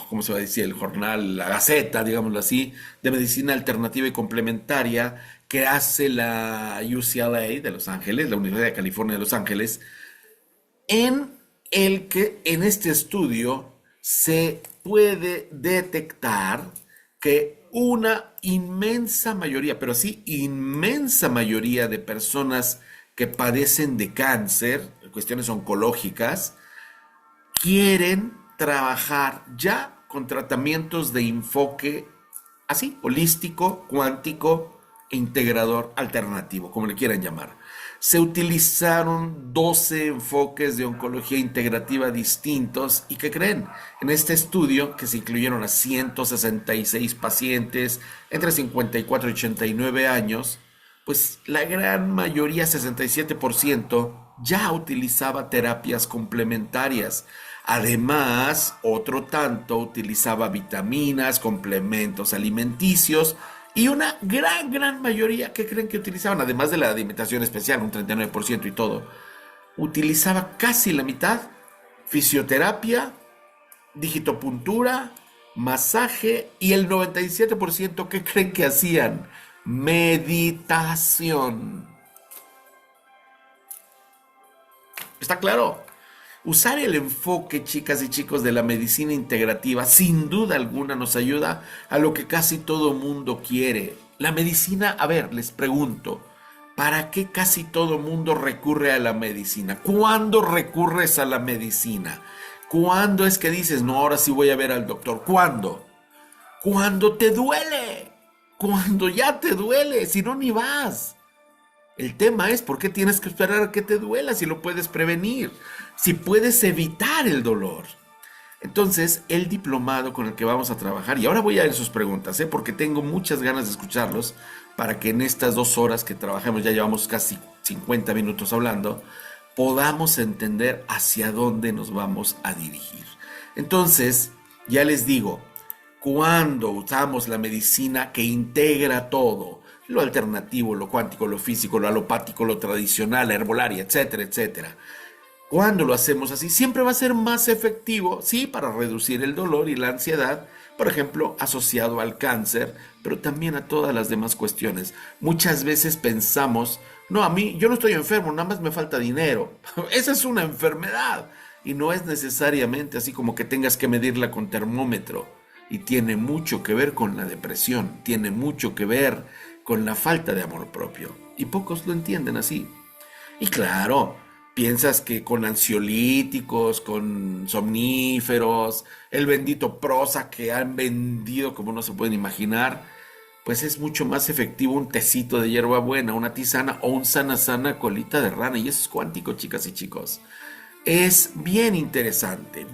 ¿cómo se va a decir? El jornal, la gaceta, digámoslo así, de medicina alternativa y complementaria que hace la UCLA de Los Ángeles, la Universidad de California de Los Ángeles, en el que en este estudio se puede detectar que una inmensa mayoría, pero sí inmensa mayoría de personas que padecen de cáncer, cuestiones oncológicas, quieren trabajar ya con tratamientos de enfoque así, holístico, cuántico e integrador alternativo, como le quieran llamar. Se utilizaron 12 enfoques de oncología integrativa distintos y ¿qué creen? En este estudio, que se incluyeron a 166 pacientes entre 54 y 89 años, pues la gran mayoría, 67%, ya utilizaba terapias complementarias. Además, otro tanto utilizaba vitaminas, complementos alimenticios y una gran mayoría, ¿qué creen que utilizaban? Además de la alimentación especial, un 39% y todo, utilizaba casi la mitad fisioterapia, digitopuntura, masaje y el 97%, ¿qué creen que hacían? Meditación. ¿Está claro? Usar el enfoque, chicas y chicos, de la medicina integrativa, sin duda alguna nos ayuda a lo que casi todo mundo quiere. La medicina, a ver, les pregunto, ¿para qué casi todo mundo recurre a la medicina? ¿Cuándo recurres a la medicina? ¿Cuándo es que dices, no, ahora sí voy a ver al doctor? ¿Cuándo? Cuando te duele. Cuando ya te duele, si no ni vas. El tema es por qué tienes que esperar a que te duela si lo puedes prevenir, si puedes evitar el dolor. Entonces, el diplomado con el que vamos a trabajar, y ahora voy a ver sus preguntas, porque tengo muchas ganas de escucharlos para que en estas 2 horas que trabajemos, ya llevamos casi 50 minutos hablando, podamos entender hacia dónde nos vamos a dirigir. Entonces, ya les digo, cuando usamos la medicina que integra todo, lo alternativo, lo cuántico, lo físico, lo alopático, lo tradicional, la herbolaria, etcétera, etcétera. Cuando lo hacemos así, siempre va a ser más efectivo, sí, para reducir el dolor y la ansiedad, por ejemplo, asociado al cáncer, pero también a todas las demás cuestiones. Muchas veces pensamos, no, a mí, yo no estoy enfermo, nada más me falta dinero. Esa es una enfermedad y no es necesariamente así como que tengas que medirla con termómetro. Y tiene mucho que ver con la depresión, tiene mucho que ver con la falta de amor propio. Y pocos lo entienden así. Y claro, piensas que con ansiolíticos, con somníferos, el bendito Prozac que han vendido como no se pueden imaginar, pues es mucho más efectivo un tecito de hierbabuena, una tisana o un sana colita de rana. Y eso es cuántico, chicas y chicos. Es bien interesante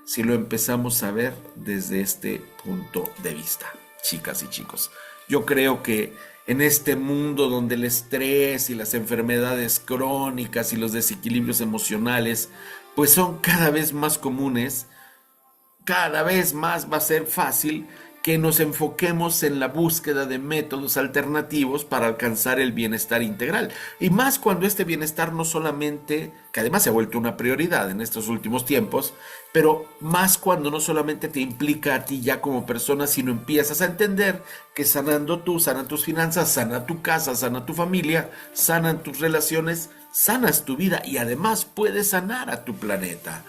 si lo empezamos a ver desde este punto de vista, chicas y chicos. Yo creo que en este mundo donde el estrés y las enfermedades crónicas y los desequilibrios emocionales pues son cada vez más comunes, cada vez más va a ser fácil que nos enfoquemos en la búsqueda de métodos alternativos para alcanzar el bienestar integral. Y más cuando este bienestar no solamente, que además se ha vuelto una prioridad en estos últimos tiempos, pero más cuando no solamente te implica a ti ya como persona, sino empiezas a entender que sanando tú, sanan tus finanzas, sana tu casa, sana tu familia, sanan tus relaciones, sanas tu vida y además puedes sanar a tu planeta.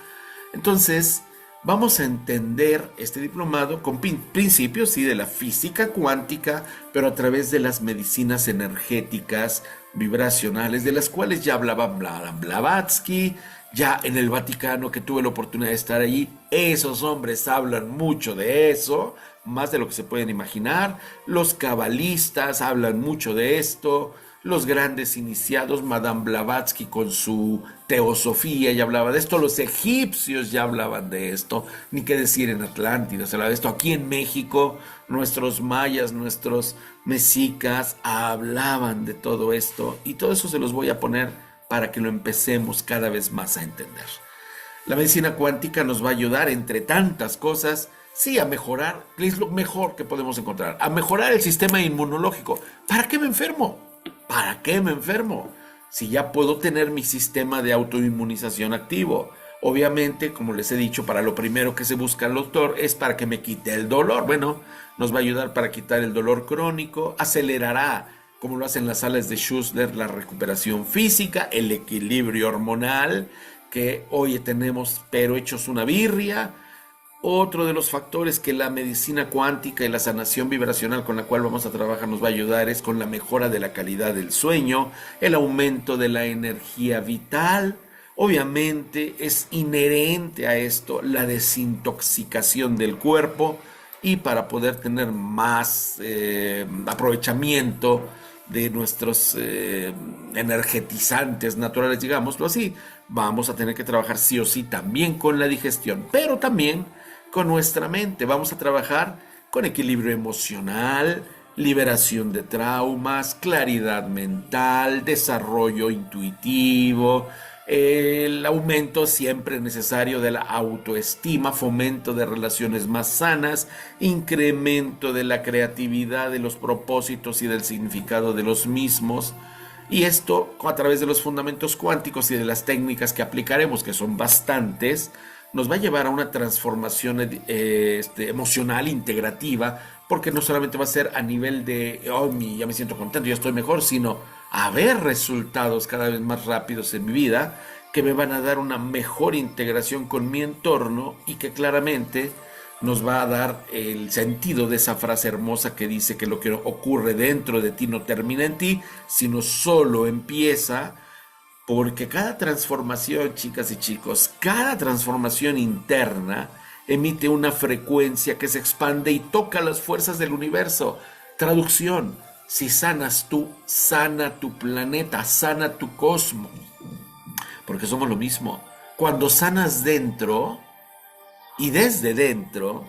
Entonces, vamos a entender este diplomado con principios, sí, de la física cuántica, pero a través de las medicinas energéticas, vibracionales, de las cuales ya hablaba Blavatsky, ya en el Vaticano, que tuve la oportunidad de estar allí. Esos hombres hablan mucho de eso, más de lo que se pueden imaginar. Los cabalistas hablan mucho de esto. Los grandes iniciados, Madame Blavatsky con su teosofía ya hablaba de esto, los egipcios ya hablaban de esto, ni qué decir en Atlántida se hablaba de esto, aquí en México nuestros mayas, nuestros mexicas hablaban de todo esto y todo eso se los voy a poner para que lo empecemos cada vez más a entender. La medicina cuántica nos va a ayudar, entre tantas cosas, sí, a mejorar, que es lo mejor que podemos encontrar, a mejorar el sistema inmunológico. ¿Para qué me enfermo? ¿Para qué me enfermo? Si ya puedo tener mi sistema de autoinmunización activo. Obviamente, como les he dicho, para lo primero que se busca el doctor es para que me quite el dolor. Bueno, nos va a ayudar para quitar el dolor crónico, acelerará, como lo hacen las sales de Schussler, la recuperación física, el equilibrio hormonal, que hoy tenemos pero hechos una birria. Otro de los factores que la medicina cuántica y la sanación vibracional con la cual vamos a trabajar nos va a ayudar es con la mejora de la calidad del sueño, el aumento de la energía vital. Obviamente es inherente a esto la desintoxicación del cuerpo y para poder tener más aprovechamiento de nuestros energetizantes naturales, digámoslo así, vamos a tener que trabajar sí o sí también con la digestión, pero también con nuestra mente. Vamos a trabajar con equilibrio emocional, liberación de traumas, claridad mental, desarrollo intuitivo, el aumento siempre necesario de la autoestima, fomento de relaciones más sanas, incremento de la creatividad, de los propósitos y del significado de los mismos. Y esto a través de los fundamentos cuánticos y de las técnicas que aplicaremos, que son bastantes, nos va a llevar a una transformación emocional integrativa, porque no solamente va a ser a nivel de, oh, ya me siento contento, ya estoy mejor, sino a ver resultados cada vez más rápidos en mi vida, que me van a dar una mejor integración con mi entorno y que claramente nos va a dar el sentido de esa frase hermosa que dice que lo que ocurre dentro de ti no termina en ti, sino solo empieza. Porque cada transformación, chicas y chicos, cada transformación interna emite una frecuencia que se expande y toca las fuerzas del universo. Traducción: si sanas tú, sana tu planeta, sana tu cosmos. Porque somos lo mismo. Cuando sanas dentro y desde dentro,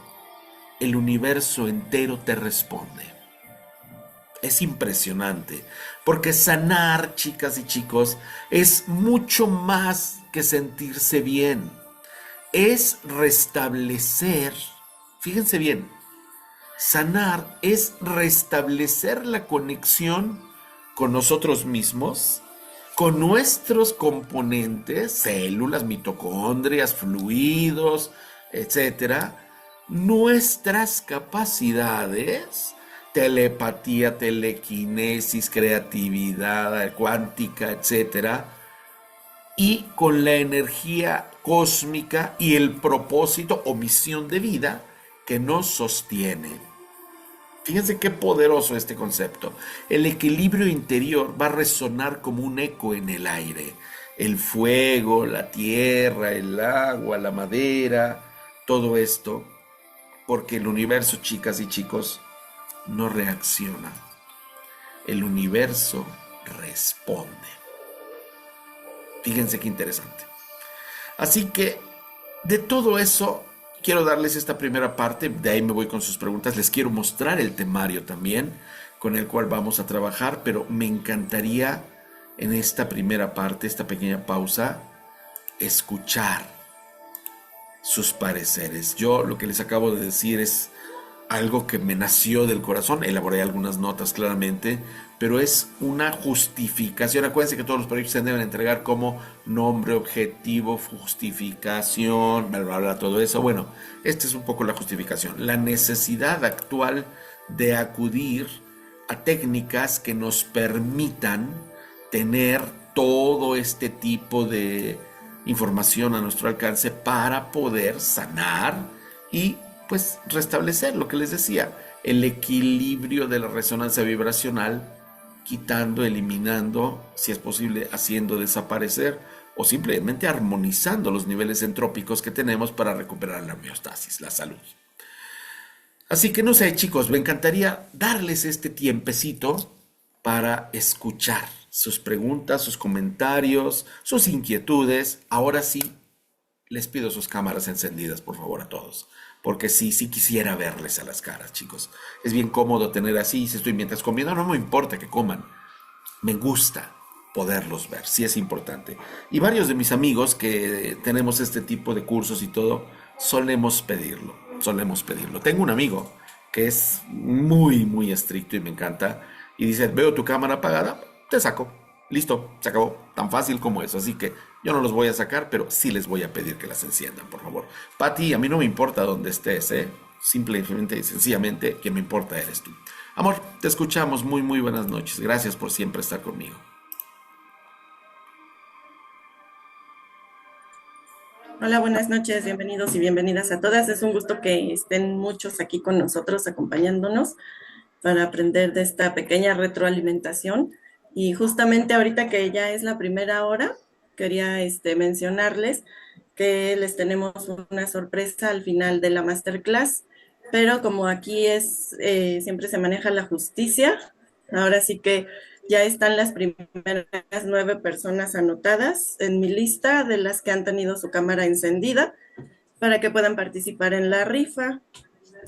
el universo entero te responde. Es impresionante, porque sanar, chicas y chicos, es mucho más que sentirse bien. Es restablecer, fíjense bien, sanar es restablecer la conexión con nosotros mismos, con nuestros componentes, células, mitocondrias, fluidos, etcétera, nuestras capacidades, telepatía, telequinesis, creatividad cuántica, etcétera, y con la energía cósmica y el propósito o misión de vida que nos sostiene. Fíjense qué poderoso este concepto. El equilibrio interior va a resonar como un eco en el aire. El fuego, la tierra, el agua, la madera, todo esto, porque el universo, chicas y chicos, no reacciona. El universo responde. Fíjense qué interesante. Así que de todo eso quiero darles esta primera parte, de ahí me voy con sus preguntas. Les quiero mostrar el temario también con el cual vamos a trabajar, pero me encantaría en esta primera parte, esta pequeña pausa, escuchar sus pareceres. Yo lo que les acabo de decir es algo que me nació del corazón, elaboré algunas notas claramente, pero es una justificación. Acuérdense que todos los proyectos se deben entregar como nombre, objetivo, justificación, bla, bla, bla, todo eso. Bueno, esta es un poco la justificación. La necesidad actual de acudir a técnicas que nos permitan tener todo este tipo de información a nuestro alcance para poder sanar y pues restablecer lo que les decía, el equilibrio de la resonancia vibracional, quitando, eliminando, si es posible, haciendo desaparecer o simplemente armonizando los niveles entrópicos que tenemos para recuperar la homeostasis, la salud. Así que no sé, chicos, me encantaría darles este tiempecito para escuchar sus preguntas, sus comentarios, sus inquietudes. Ahora sí, les pido sus cámaras encendidas, por favor, a todos. Porque sí quisiera verles a las caras, chicos. Es bien cómodo tener así, si estoy mientras comiendo, no me importa que coman. Me gusta poderlos ver, sí es importante. Y varios de mis amigos que tenemos este tipo de cursos y todo, solemos pedirlo. Tengo un amigo que es muy estricto y me encanta. Y dice, veo tu cámara apagada, te saco. Listo, se acabó. Tan fácil como eso. Así que yo no los voy a sacar, pero sí les voy a pedir que las enciendan, por favor. Pati, a mí no me importa dónde estés, ¿eh? Simplemente y sencillamente, quien me importa eres tú. Amor, te escuchamos. Muy buenas noches. Gracias por siempre estar conmigo. Hola, buenas noches, bienvenidos y bienvenidas a todas. Es un gusto que estén muchos aquí con nosotros acompañándonos para aprender de esta pequeña retroalimentación. Y justamente ahorita que ya es la primera hora, quería mencionarles que les tenemos una sorpresa al final de la masterclass, pero como aquí siempre se maneja la justicia, ahora sí que ya están las primeras 9 personas anotadas en mi lista de las que han tenido su cámara encendida para que puedan participar en la rifa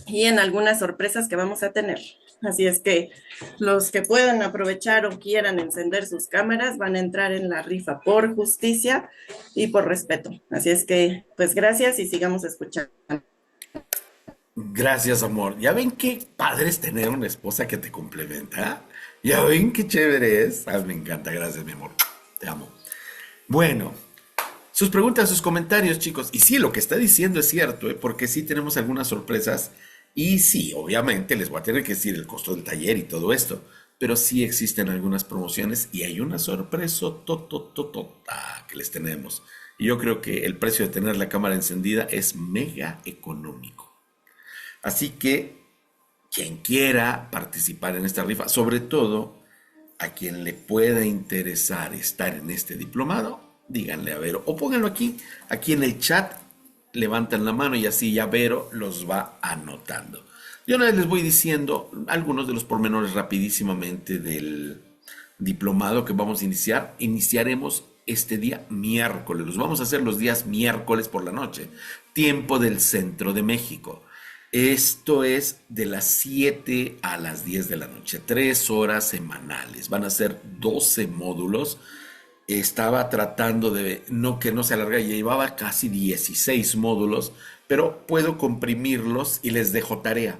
y en algunas sorpresas que vamos a tener. Así es que los que puedan aprovechar o quieran encender sus cámaras van a entrar en la rifa por justicia y por respeto. Así es que, pues gracias y sigamos escuchando. Gracias, amor. ¿Ya ven qué padre es tener una esposa que te complementa? ¿Ya ven qué chévere es? Ah, me encanta. Gracias, mi amor. Te amo. Bueno, sus preguntas, sus comentarios, chicos. Y sí, lo que está diciendo es cierto, ¿eh? Porque sí tenemos algunas sorpresas. Y sí, obviamente les voy a tener que decir el costo del taller y todo esto. Pero sí existen algunas promociones y hay una sorpresa que les tenemos. Y yo creo que el precio de tener la cámara encendida es mega económico. Así que quien quiera participar en esta rifa, sobre todo a quien le pueda interesar estar en este diplomado, díganle a Vero o pónganlo aquí en el chat, levantan la mano y así ya Vero los va anotando. Yo una vez les voy diciendo algunos de los pormenores rapidísimamente del diplomado que vamos a iniciar. Iniciaremos este día miércoles, los vamos a hacer los días miércoles por la noche, tiempo del centro de México. Esto es de las 7 a las 10 de la noche, 3 horas semanales. Van a ser 12 módulos. Estaba tratando de que no se alargue, llevaba casi 16 módulos, pero puedo comprimirlos y les dejo tarea.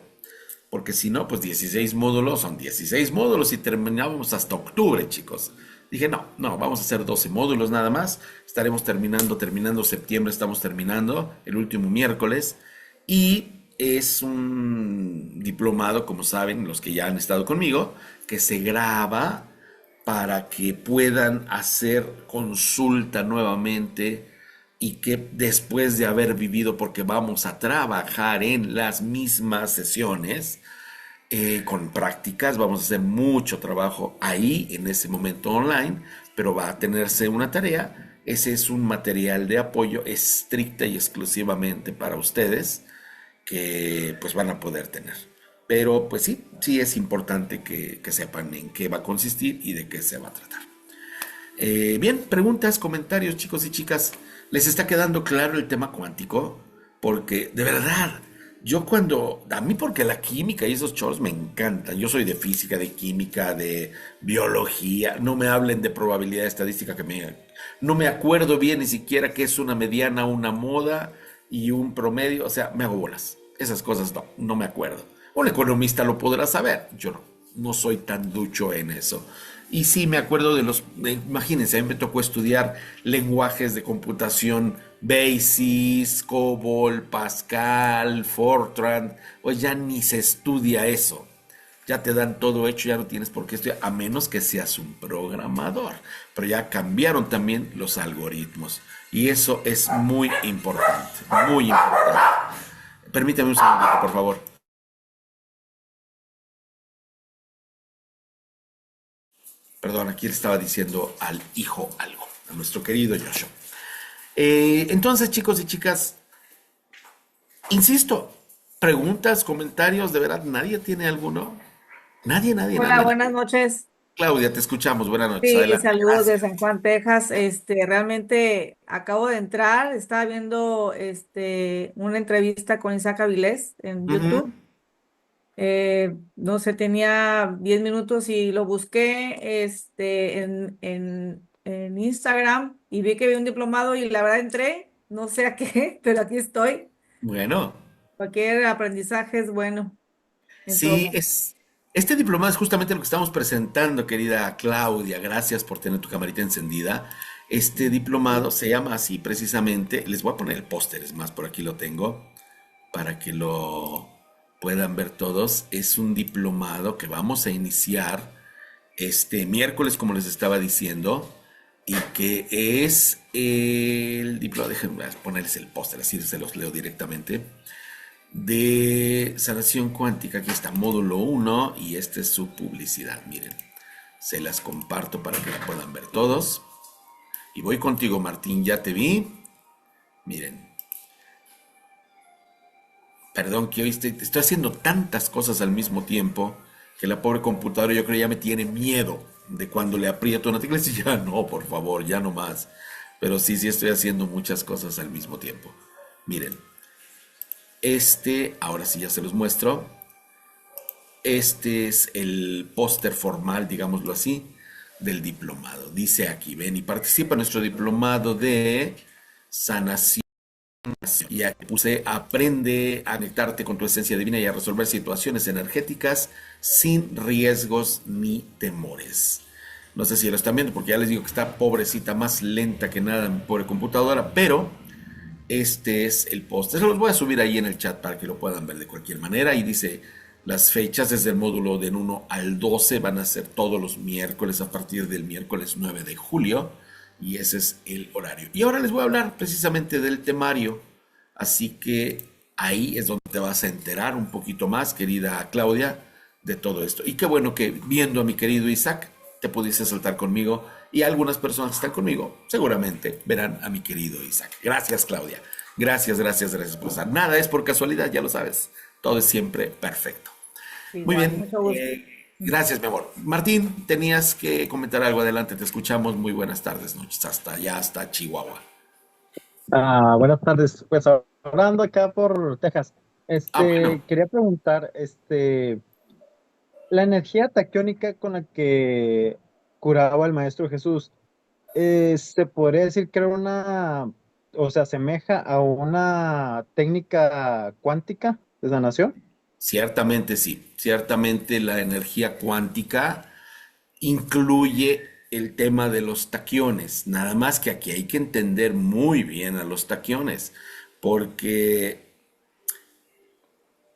Porque si no, pues 16 módulos son 16 módulos y terminábamos hasta octubre, chicos. Dije, no, vamos a hacer 12 módulos nada más. Estaremos terminando septiembre, estamos terminando el último miércoles. Y es un diplomado, como saben, los que ya han estado conmigo, que se graba para que puedan hacer consulta nuevamente y que después de haber vivido, porque vamos a trabajar en las mismas sesiones, con prácticas, vamos a hacer mucho trabajo ahí en ese momento online, pero va a tenerse una tarea. Ese es un material de apoyo estricta y exclusivamente para ustedes que pues van a poder tener. Pero pues sí es importante que sepan en qué va a consistir y de qué se va a tratar. Bien, preguntas, comentarios, chicos y chicas. ¿Les está quedando claro el tema cuántico? Porque de verdad, a mí porque la química y esos chorros me encantan. Yo soy de física, de química, de biología. No me hablen de probabilidad estadística no me acuerdo bien ni siquiera qué es una mediana, una moda y un promedio. O sea, me hago bolas. Esas cosas no me acuerdo. Un economista lo podrá saber, yo no soy tan ducho en eso. Y sí, me acuerdo imagínense, a mí me tocó estudiar lenguajes de computación BASIS, COBOL, Pascal, Fortran, pues ya ni se estudia eso. Ya te dan todo hecho, ya no tienes por qué estudiar, a menos que seas un programador. Pero ya cambiaron también los algoritmos. Y eso es muy importante, muy importante. Permítame un segundito, por favor. Perdón, aquí le estaba diciendo al hijo algo, a nuestro querido Joshua. Entonces, chicos y chicas, insisto, preguntas, comentarios, de verdad, ¿nadie tiene alguno? Nadie, nadie, Hola, nadie. buenas noches. Claudia, te escuchamos. Buenas noches. Sí, Adelante. saludos de Gracias. San Juan, Texas. Realmente acabo de entrar, estaba viendo una entrevista con Isaac Avilés en Ujú. YouTube. No sé, tenía 10 minutos y lo busqué en Instagram y vi que había un diplomado y la verdad entré, no sé a qué, pero aquí estoy. Bueno, Cualquier aprendizaje es bueno en todo sí, momento. este diplomado es justamente lo que estamos presentando, querida Claudia. Gracias por tener tu camarita encendida. Este diplomado se llama así precisamente. Les voy a poner el póster, es más, por aquí lo tengo, para que lo puedan ver todos. Es un diplomado que vamos a iniciar este miércoles, como les estaba diciendo, y que es el diplomado, déjenme ponerles el póster, así se los leo directamente, de sanación cuántica. Aquí está, módulo uno, y esta es su publicidad, miren. Se las comparto para que la puedan ver todos. Y voy contigo, Martín, ya te vi. Miren, perdón que hoy estoy haciendo tantas cosas al mismo tiempo que la pobre computadora yo creo ya me tiene miedo de cuando le aprieto una tecla y dice, ya no, por favor, ya no más. Pero sí, sí estoy haciendo muchas cosas al mismo tiempo. Miren, ahora sí ya se los muestro. Este es el póster formal, digámoslo así, del diplomado. Dice aquí, ven y participa en nuestro diplomado de sanación. Y aquí puse, aprende a conectarte con tu esencia divina y a resolver situaciones energéticas sin riesgos ni temores. No sé si lo están viendo porque ya les digo que está pobrecita, más lenta que nada mi pobre computadora, pero este es el post. Se los voy a subir ahí en el chat para que lo puedan ver de cualquier manera. Y dice, las fechas desde el módulo del 1 al 12 van a ser todos los miércoles a partir del miércoles 9 de julio. Y ese es el horario. Y ahora les voy a hablar precisamente del temario. Así que ahí es donde te vas a enterar un poquito más, querida Claudia, de todo esto. Y qué bueno que viendo a mi querido Isaac, te pudiste saltar conmigo. Y algunas personas que están conmigo seguramente verán a mi querido Isaac. Gracias, Claudia. Gracias, gracias, gracias por estar. Nada es por casualidad, ya lo sabes. Todo es siempre perfecto. Muy Igual, bien, mucho gusto. gracias, mi amor. Martín, tenías que comentar algo adelante. Te escuchamos. Muy buenas tardes, noches. Hasta allá, hasta Chihuahua. Buenas tardes. Pues hablando acá por Texas, Ah, bueno. quería preguntar, la energía taquiónica con la que curaba el Maestro Jesús, ¿se podría decir que era o se asemeja a una técnica cuántica de sanación? Ciertamente sí. Ciertamente la energía cuántica incluye el tema de los taquiones. Nada más que aquí hay que entender muy bien a los taquiones. Porque,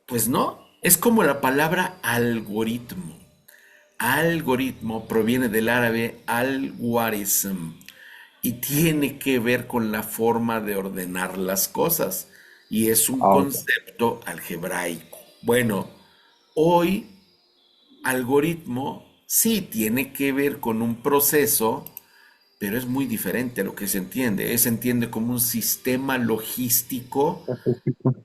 pues no, es como la palabra algoritmo. Algoritmo proviene del árabe algorithm y tiene que ver con la forma de ordenar las cosas y es un Ah, ok. concepto algebraico. Bueno, hoy algoritmo sí tiene que ver con un proceso, pero es muy diferente a lo que se entiende. Se entiende como un sistema logístico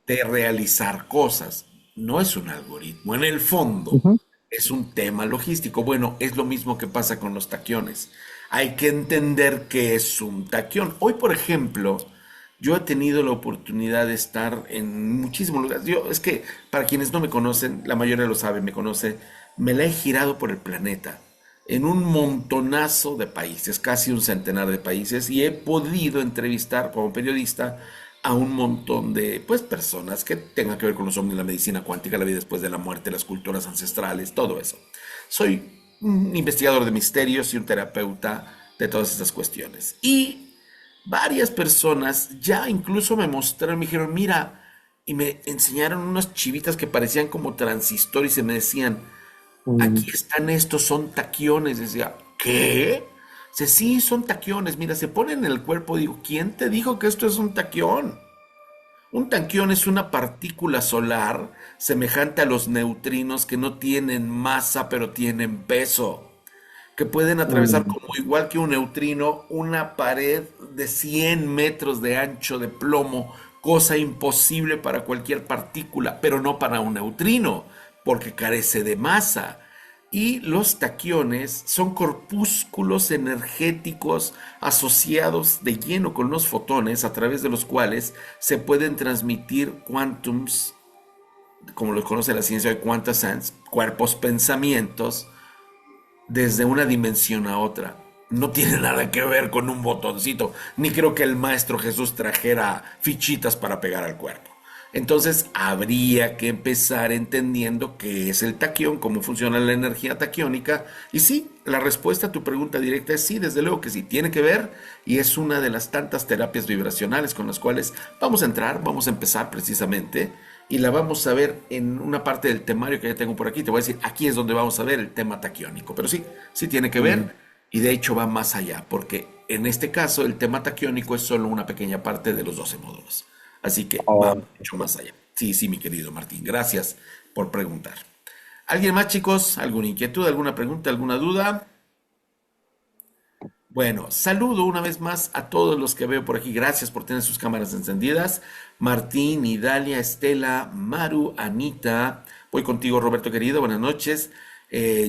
de realizar cosas. No es un algoritmo. En el fondo, Ujú. es un tema logístico. Bueno, es lo mismo que pasa con los taquiones. Hay que entender qué es un taquión. Hoy, por ejemplo, yo he tenido la oportunidad de estar en muchísimos lugares. Yo, es que, para quienes no me conocen, la mayoría lo sabe, me conoce, me la he girado por el planeta en un montonazo de países, casi un centenar de países, y he podido entrevistar como periodista a un montón de pues personas que tengan que ver con los ovnis, la medicina cuántica, la vida después de la muerte, las culturas ancestrales, todo eso. Soy un investigador de misterios y un terapeuta de todas estas cuestiones. Y varias personas ya incluso me mostraron, me dijeron, mira, y me enseñaron unas chivitas que parecían como transistores y me decían, Mm, aquí están estos, son taquiones. Decía, ¿qué? Dice, sí, son taquiones. Mira, se ponen en el cuerpo. Digo, ¿quién te dijo que esto es un taquión? Un taquión es una partícula solar semejante a los neutrinos que no tienen masa pero tienen peso, que pueden atravesar mm, como igual que un neutrino una pared de 100 metros de ancho de plomo, cosa imposible para cualquier partícula, pero no para un neutrino, porque carece de masa. Y los taquiones son corpúsculos energéticos asociados de lleno con los fotones a través de los cuales se pueden transmitir quantums, como lo conoce la ciencia de quantum sense, cuerpos pensamientos, desde una dimensión a otra. No tiene nada que ver con un botoncito, ni creo que el Maestro Jesús trajera fichitas para pegar al cuerpo. Entonces habría que empezar entendiendo qué es el taquión, cómo funciona la energía taquiónica. Y sí, la respuesta a tu pregunta directa es sí, desde luego que sí, tiene que ver y es una de las tantas terapias vibracionales con las cuales vamos a entrar, vamos a empezar precisamente y la vamos a ver en una parte del temario que ya tengo por aquí. Te voy a decir, aquí es donde vamos a ver el tema taquiónico, pero sí, sí tiene que mm. ver y de hecho va más allá, porque en este caso el tema taquiónico es solo una pequeña parte de los 12 módulos. Así que va Oh, mucho más allá. Sí, sí, mi querido Martín, gracias por preguntar. ¿Alguien más, chicos? ¿Alguna inquietud, alguna pregunta, alguna duda? Bueno, saludo una vez más a todos los que veo por aquí. Gracias por tener sus cámaras encendidas. Martín, Idalia, Estela, Maru, Anita. Voy contigo, Roberto querido. Buenas noches.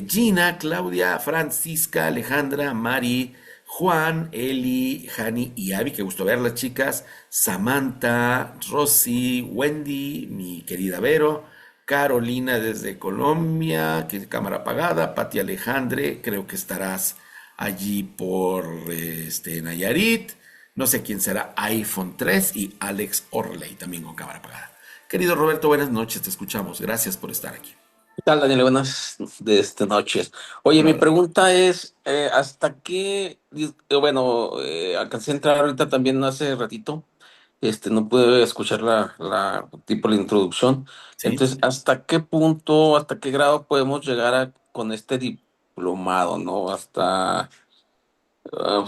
Gina, Claudia, Francisca, Alejandra, Mari, Juan, Eli, Jani y Abby. Qué gusto verlas, chicas. Samantha, Rosy, Wendy, mi querida Vero. Carolina desde Colombia, que cámara apagada. Pati Alejandre, creo que estarás allí por Nayarit. No sé quién será, iPhone 3 y Alex Orley, también con cámara apagada. Querido Roberto, buenas noches, te escuchamos. Gracias por estar aquí. ¿Qué tal, Daniel? Buenas de esta noches. Oye, Hola, mi hola. pregunta es, ¿hasta qué, alcancé a entrar ahorita también hace ratito, no pude escuchar la introducción. ¿Sí? Entonces, ¿hasta qué punto, hasta qué grado podemos llegar con este diplomado, ¿no?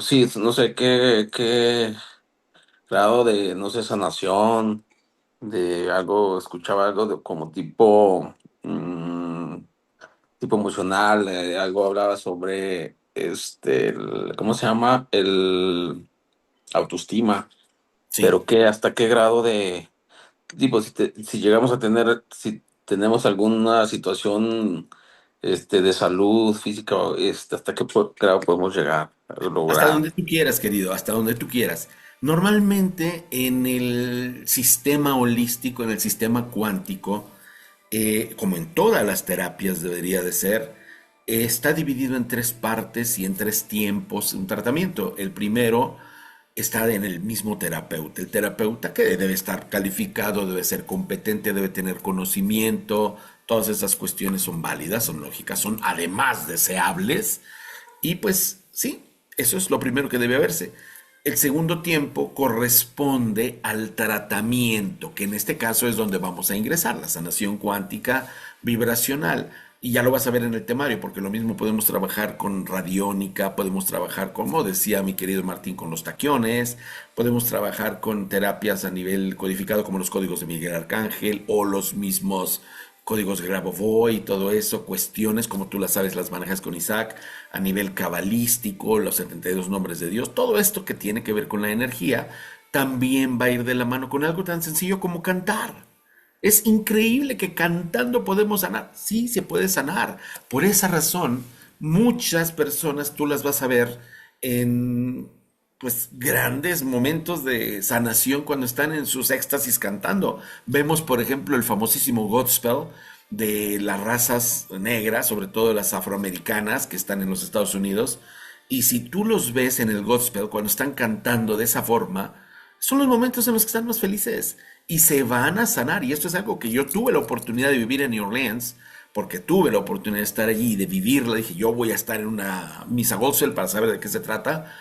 Sí, no sé qué grado de, no sé, sanación, de algo, escuchaba algo de como tipo emocional, algo hablaba sobre ¿cómo se llama? El autoestima, Sí. pero que hasta qué grado de, tipo, si llegamos a tener, si tenemos alguna situación de salud física, hasta qué grado podemos llegar a Hasta lograr. donde tú quieras, querido, hasta donde tú quieras. Normalmente en el sistema holístico, en el sistema cuántico, como en todas las terapias debería de ser, está dividido en tres partes y en tres tiempos un tratamiento. El primero está en el mismo terapeuta. El terapeuta que debe estar calificado, debe ser competente, debe tener conocimiento. Todas esas cuestiones son válidas, son lógicas, son además deseables. Y pues sí, eso es lo primero que debe verse. El segundo tiempo corresponde al tratamiento, que en este caso es donde vamos a ingresar, la sanación cuántica vibracional. Y ya lo vas a ver en el temario, porque lo mismo podemos trabajar con radiónica, podemos trabajar, como decía mi querido Martín, con los taquiones, podemos trabajar con terapias a nivel codificado como los códigos de Miguel Arcángel o los mismos códigos de Grabovoi y todo eso, cuestiones como tú las sabes, las manejas con Isaac, a nivel cabalístico, los 72 nombres de Dios, todo esto que tiene que ver con la energía, también va a ir de la mano con algo tan sencillo como cantar. Es increíble que cantando podemos sanar. Sí, se puede sanar. Por esa razón, muchas personas tú las vas a ver en pues grandes momentos de sanación cuando están en sus éxtasis cantando. Vemos, por ejemplo, el famosísimo Godspell de las razas negras, sobre todo las afroamericanas que están en los Estados Unidos. Y si tú los ves en el Godspell cuando están cantando de esa forma, Son los momentos en los que están más felices y se van a sanar. Y esto es algo que yo tuve la oportunidad de vivir en New Orleans, porque tuve la oportunidad de estar allí y de vivirla. Dije, yo voy a estar en una misa gospel para saber de qué se trata.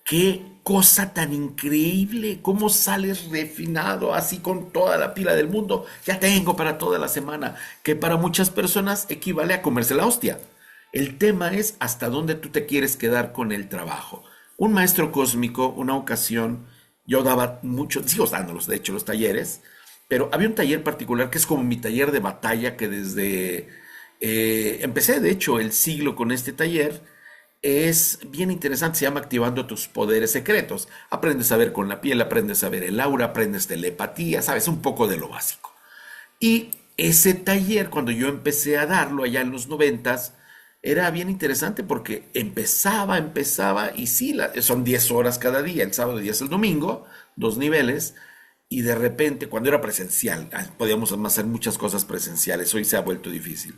Qué cosa tan increíble, cómo sales refinado así con toda la pila del mundo. Ya tengo para toda la semana, que para muchas personas equivale a comerse la hostia. El tema es hasta dónde tú te quieres quedar con el trabajo. Un maestro cósmico, una ocasión, yo daba mucho, sigo dándolos, de hecho, los talleres, pero había un taller particular que es como mi taller de batalla, que desde, empecé de hecho el siglo con este taller. Es bien interesante, se llama Activando tus poderes secretos. Aprendes a ver con la piel, aprendes a ver el aura, aprendes telepatía, sabes, un poco de lo básico. Y ese taller, cuando yo empecé a darlo allá en los noventas, era bien interesante porque empezaba, y sí, son 10 horas cada día, el sábado y el domingo, 2 niveles, y de repente, cuando era presencial, podíamos hacer muchas cosas presenciales, hoy se ha vuelto difícil.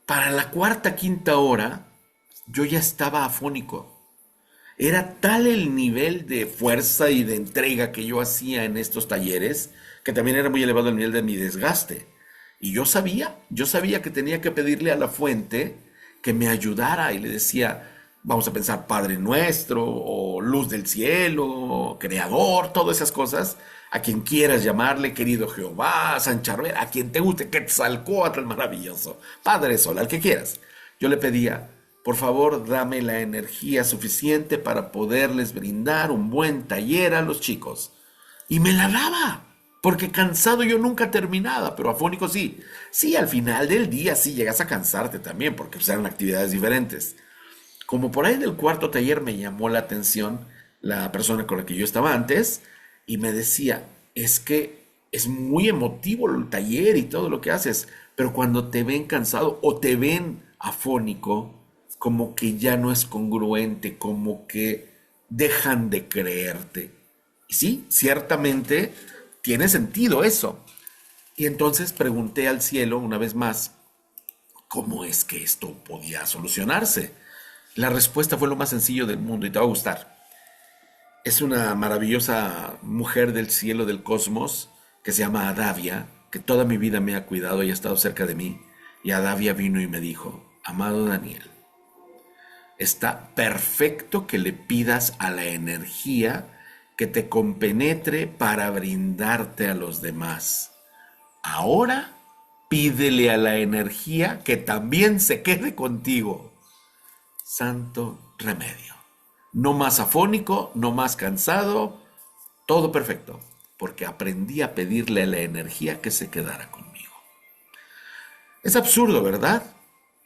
Para la cuarta, quinta hora, yo ya estaba afónico. Era tal el nivel de fuerza y de entrega que yo hacía en estos talleres, que también era muy elevado el nivel de mi desgaste. Y yo sabía que tenía que pedirle a la fuente que me ayudara y le decía, vamos a pensar Padre Nuestro, o Luz del Cielo, o Creador, todas esas cosas, a quien quieras llamarle, querido Jehová, San Charbel, a quien te guste, Quetzalcóatl el maravilloso, Padre Sol, al que quieras. Yo le pedía, por favor, dame la energía suficiente para poderles brindar un buen taller a los chicos. Y me la daba, porque cansado yo nunca terminaba, pero afónico sí. Sí, al final del día sí llegas a cansarte también, porque pues, eran actividades diferentes. Como por ahí del cuarto taller me llamó la atención la persona con la que yo estaba antes y me decía, es que es muy emotivo el taller y todo lo que haces, pero cuando te ven cansado o te ven afónico, como que ya no es congruente, como que dejan de creerte. Y sí, ciertamente tiene sentido eso. Y entonces pregunté al cielo una vez más, ¿cómo es que esto podía solucionarse? La respuesta fue lo más sencillo del mundo y te va a gustar. Es una maravillosa mujer del cielo, del cosmos, que se llama Adavia, que toda mi vida me ha cuidado y ha estado cerca de mí. Y Adavia vino y me dijo, amado Daniel, está perfecto que le pidas a la energía que te compenetre para brindarte a los demás. Ahora pídele a la energía que también se quede contigo. Santo remedio. No más afónico, no más cansado, todo perfecto, porque aprendí a pedirle a la energía que se quedara conmigo. Es absurdo, ¿verdad?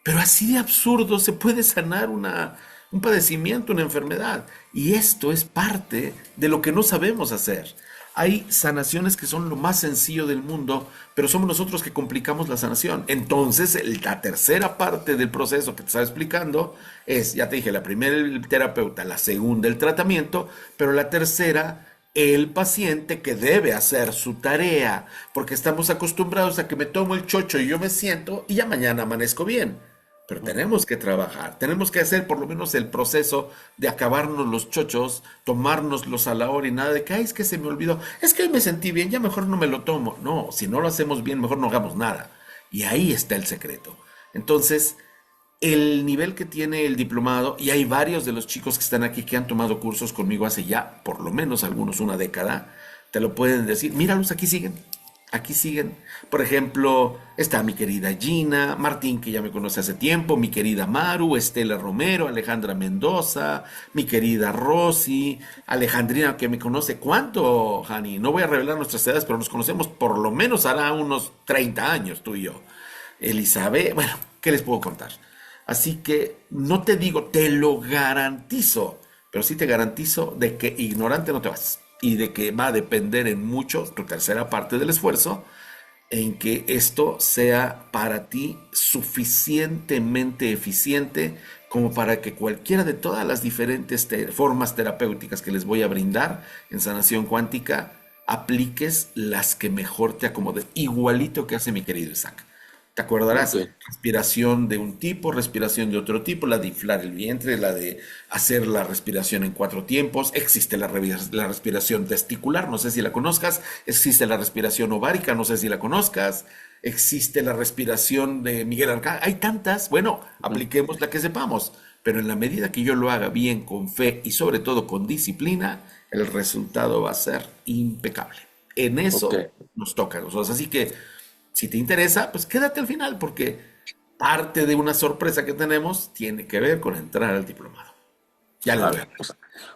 Pero así de absurdo se puede sanar un padecimiento, una enfermedad. Y esto es parte de lo que no sabemos hacer. Hay sanaciones que son lo más sencillo del mundo, pero somos nosotros que complicamos la sanación. Entonces, la tercera parte del proceso que te estaba explicando es, ya te dije, la primera el terapeuta, la segunda el tratamiento, pero la tercera el paciente que debe hacer su tarea, porque estamos acostumbrados a que me tomo el chocho y yo me siento y ya mañana amanezco bien. Pero tenemos que trabajar, tenemos que hacer por lo menos el proceso de acabarnos los chochos, tomárnoslos a la hora y nada de que, ay, es que se me olvidó, es que hoy me sentí bien, ya mejor no me lo tomo. No, si no lo hacemos bien, mejor no hagamos nada. Y ahí está el secreto. Entonces, el nivel que tiene el diplomado, y hay varios de los chicos que están aquí que han tomado cursos conmigo hace ya, por lo menos algunos, una década, te lo pueden decir, míralos, aquí siguen. Aquí siguen. Por ejemplo, está mi querida Gina, Martín, que ya me conoce hace tiempo, mi querida Maru, Estela Romero, Alejandra Mendoza, mi querida Rosy, Alejandrina, que me conoce. ¿Cuánto, Hani? No voy a revelar nuestras edades, pero nos conocemos por lo menos hará unos 30 años, tú y yo. Elizabeth, bueno, ¿qué les puedo contar? Así que no te digo, te lo garantizo, pero sí te garantizo de que ignorante no te vas. Y de que va a depender en mucho tu tercera parte del esfuerzo en que esto sea para ti suficientemente eficiente como para que cualquiera de todas las diferentes formas terapéuticas que les voy a brindar en sanación cuántica, apliques las que mejor te acomoden, igualito que hace mi querido Isaac. Te acordarás, Ok. respiración de un tipo, respiración de otro tipo, la de inflar el vientre, la de hacer la respiración en 4 tiempos. Existe la respiración testicular, no sé si la conozcas. Existe la respiración ovárica, no sé si la conozcas. Existe la respiración de Miguel Arcángel. Hay tantas, bueno, Ujú. apliquemos la que sepamos. Pero en la medida que yo lo haga bien, con fe y sobre todo con disciplina, el resultado va a ser impecable. En Ok. eso nos toca a nosotros. Así que si te interesa, pues quédate al final porque parte de una sorpresa que tenemos tiene que ver con entrar al diplomado. Ya les voy a Sale. hablar.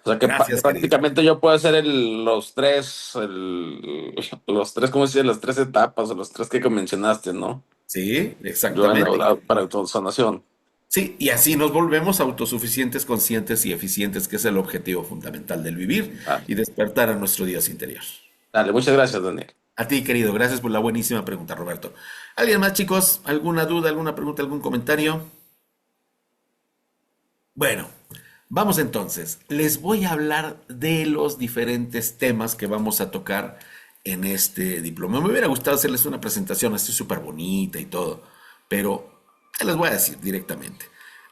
O sea que Gracias, querido. prácticamente yo puedo hacer los tres, ¿cómo se dice? Las tres etapas o los tres que mencionaste, ¿no? Sí, Yo exactamente. para autosanación. Sí, y así nos volvemos autosuficientes, conscientes y eficientes, que es el objetivo fundamental del vivir Ah, y despertar a nuestro Dios interior. dale, muchas gracias, Daniel. A ti, querido, gracias por la buenísima pregunta, Roberto. ¿Alguien más, chicos? ¿Alguna duda, alguna pregunta, algún comentario? Bueno, vamos entonces. Les voy a hablar de los diferentes temas que vamos a tocar en este diploma. Me hubiera gustado hacerles una presentación así súper bonita y todo, pero te les voy a decir directamente.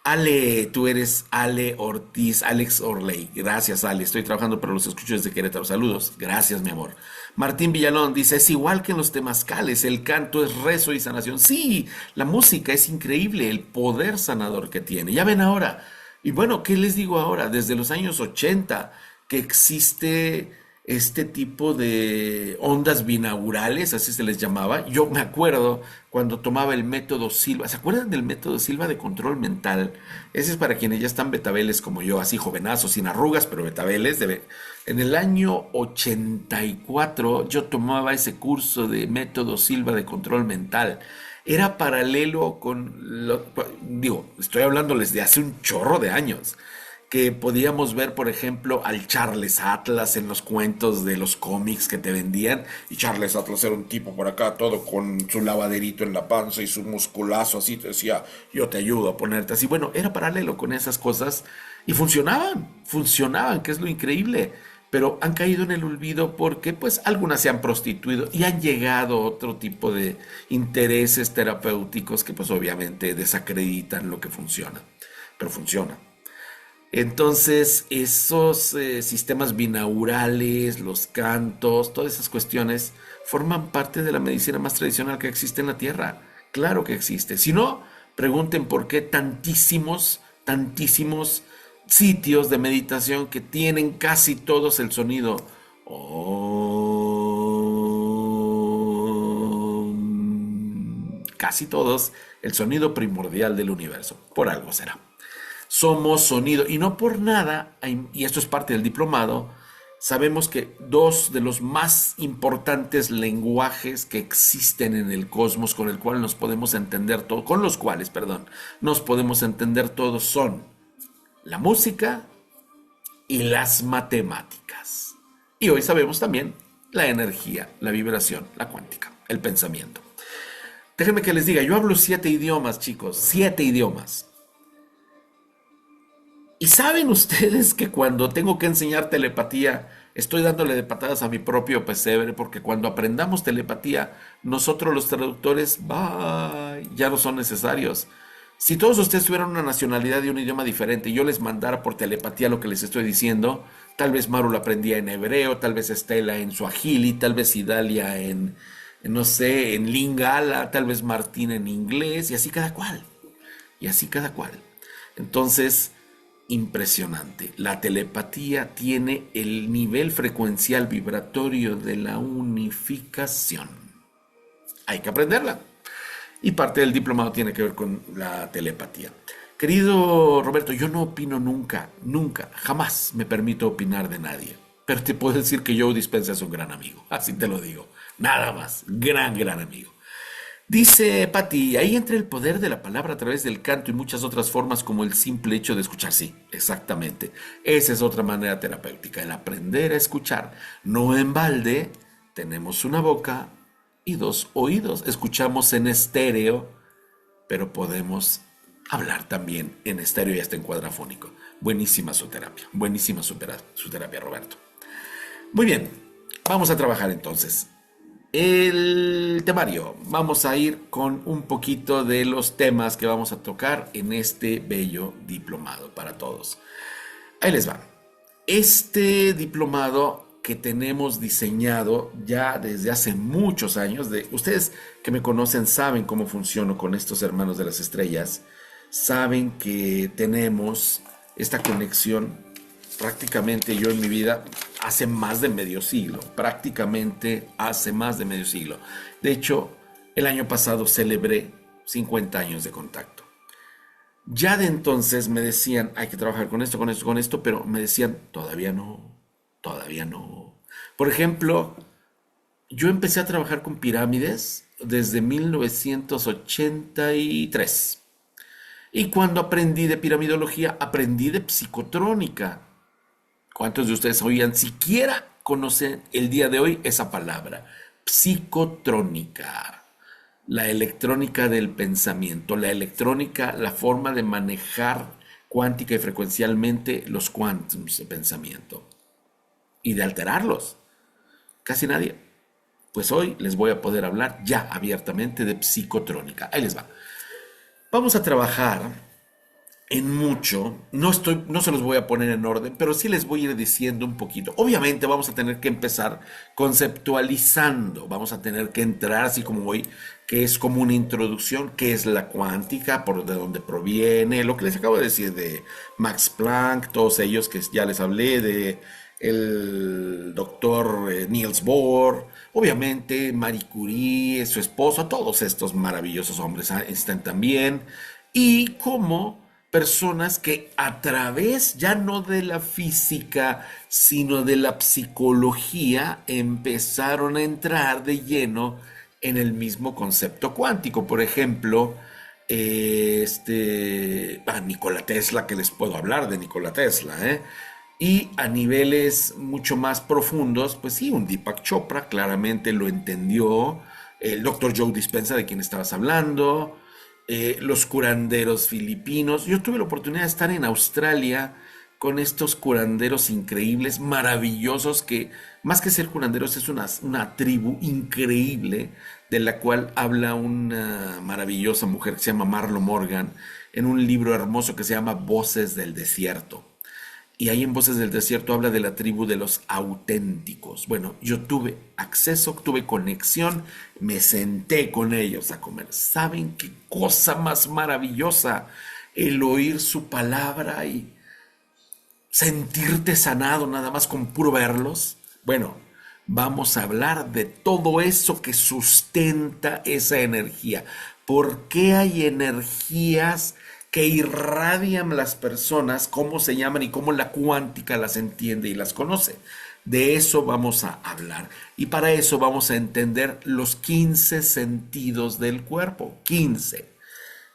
Ale, tú eres Ale Ortiz, Alex Orley. Gracias, Ale. Estoy trabajando para los escuchos de Querétaro. Saludos. Gracias, mi amor. Martín Villalón dice, es igual que en los temazcales, el canto es rezo y sanación. Sí, la música es increíble, el poder sanador que tiene. Ya ven ahora. Y bueno, ¿qué les digo ahora? Desde los años 80 que existe este tipo de ondas binaurales, así se les llamaba. Yo me acuerdo cuando tomaba el método Silva. ¿Se acuerdan del método Silva de control mental? Ese es para quienes ya están betabeles como yo, así jovenazos, sin arrugas, pero betabeles. En el año 84 yo tomaba ese curso de método Silva de control mental. Era paralelo digo, estoy hablándoles de hace un chorro de años, que podíamos ver, por ejemplo, al Charles Atlas en los cuentos de los cómics que te vendían. Y Charles Atlas era un tipo por acá, todo con su lavaderito en la panza y su musculazo así, te decía, yo te ayudo a ponerte así. Bueno, era paralelo con esas cosas y funcionaban, que es lo increíble. Pero han caído en el olvido porque pues algunas se han prostituido y han llegado otro tipo de intereses terapéuticos que pues obviamente desacreditan lo que funciona, pero funciona. Entonces, esos sistemas binaurales, los cantos, todas esas cuestiones forman parte de la medicina más tradicional que existe en la Tierra. Claro que existe. Si no, pregunten por qué tantísimos sitios de meditación que tienen casi todos el sonido Om. Casi todos el sonido primordial del universo. Por algo será. Somos sonido. Y no por nada, y esto es parte del diplomado, sabemos que dos de los más importantes lenguajes que existen en el cosmos con el cual nos podemos entender todo, con los cuales, perdón, nos podemos entender todos son la música y las matemáticas. Y hoy sabemos también la energía, la vibración, la cuántica, el pensamiento. Déjenme que les diga, yo hablo 7 idiomas, chicos, 7 idiomas. ¿Y saben ustedes que cuando tengo que enseñar telepatía, estoy dándole de patadas a mi propio pesebre? Porque cuando aprendamos telepatía, nosotros los traductores, bye, ya no son necesarios. Si todos ustedes tuvieran una nacionalidad y un idioma diferente y yo les mandara por telepatía lo que les estoy diciendo, tal vez Maru lo aprendía en hebreo, tal vez Estela en suajili, tal vez Idalia no sé, en lingala, tal vez Martín en inglés, y así cada cual. Y así cada cual. Entonces, impresionante. La telepatía tiene el nivel frecuencial vibratorio de la unificación. Hay que aprenderla. Y parte del diplomado tiene que ver con la telepatía. Querido Roberto, yo no opino nunca, nunca, jamás me permito opinar de nadie. Pero te puedo decir que Joe Dispenza es un gran amigo. Así te lo digo. Nada más. Gran amigo. Dice Patti, ahí entra el poder de la palabra a través del canto y muchas otras formas como el simple hecho de escuchar. Sí, exactamente. Esa es otra manera terapéutica, el aprender a escuchar. No en balde, tenemos una boca y 2 oídos. Escuchamos en estéreo, pero podemos hablar también en estéreo y hasta en cuadrafónico. Buenísima su terapia, buenísima su terapia, Roberto. Muy bien, vamos a trabajar entonces. el temario. Vamos a ir con un poquito de los temas que vamos a tocar en este bello diplomado para todos. Ahí les va. Este diplomado que tenemos diseñado ya desde hace muchos años, ustedes que me conocen saben cómo funciono con estos hermanos de las estrellas, saben que tenemos esta conexión prácticamente yo en mi vida hace más de medio siglo, prácticamente hace más de medio siglo. De hecho, el año pasado celebré 50 años de contacto. Ya de entonces me decían, hay que trabajar con esto, con esto, con esto, pero me decían, todavía no, todavía no. Por ejemplo, yo empecé a trabajar con pirámides desde 1983. Y cuando aprendí de piramidología, aprendí de psicotrónica. ¿Cuántos de ustedes oían, siquiera conocen el día de hoy esa palabra? Psicotrónica. La electrónica del pensamiento, la electrónica, la forma de manejar cuántica y frecuencialmente los quantums de pensamiento y de alterarlos. Casi nadie. Pues hoy les voy a poder hablar ya abiertamente de psicotrónica. Ahí les va. Vamos a trabajar en mucho, no se los voy a poner en orden, pero sí les voy a ir diciendo un poquito. Obviamente vamos a tener que empezar conceptualizando, vamos a tener que entrar así como hoy, que es como una introducción, qué es la cuántica, por de dónde proviene, lo que les acabo de decir de Max Planck, todos ellos que ya les hablé, de el doctor Niels Bohr, obviamente Marie Curie, su esposo, todos estos maravillosos hombres están también, y como personas que a través ya no de la física, sino de la psicología, empezaron a entrar de lleno en el mismo concepto cuántico. Por ejemplo, Nikola Tesla, que les puedo hablar de Nikola Tesla, Y a niveles mucho más profundos, pues sí, un Deepak Chopra claramente lo entendió, el doctor Joe Dispenza, de quien estabas hablando, los curanderos filipinos. Yo tuve la oportunidad de estar en Australia con estos curanderos increíbles, maravillosos, que más que ser curanderos es una tribu increíble, de la cual habla una maravillosa mujer que se llama Marlo Morgan, en un libro hermoso que se llama Voces del Desierto. Y ahí en Voces del Desierto habla de la tribu de los auténticos. Bueno, yo tuve acceso, tuve conexión, me senté con ellos a comer. ¿Saben qué cosa más maravillosa? El oír su palabra y sentirte sanado nada más con puro verlos. Bueno, vamos a hablar de todo eso que sustenta esa energía. ¿Por qué hay energías que irradian las personas, cómo se llaman y cómo la cuántica las entiende y las conoce? De eso vamos a hablar. Y para eso vamos a entender los 15 sentidos del cuerpo. 15.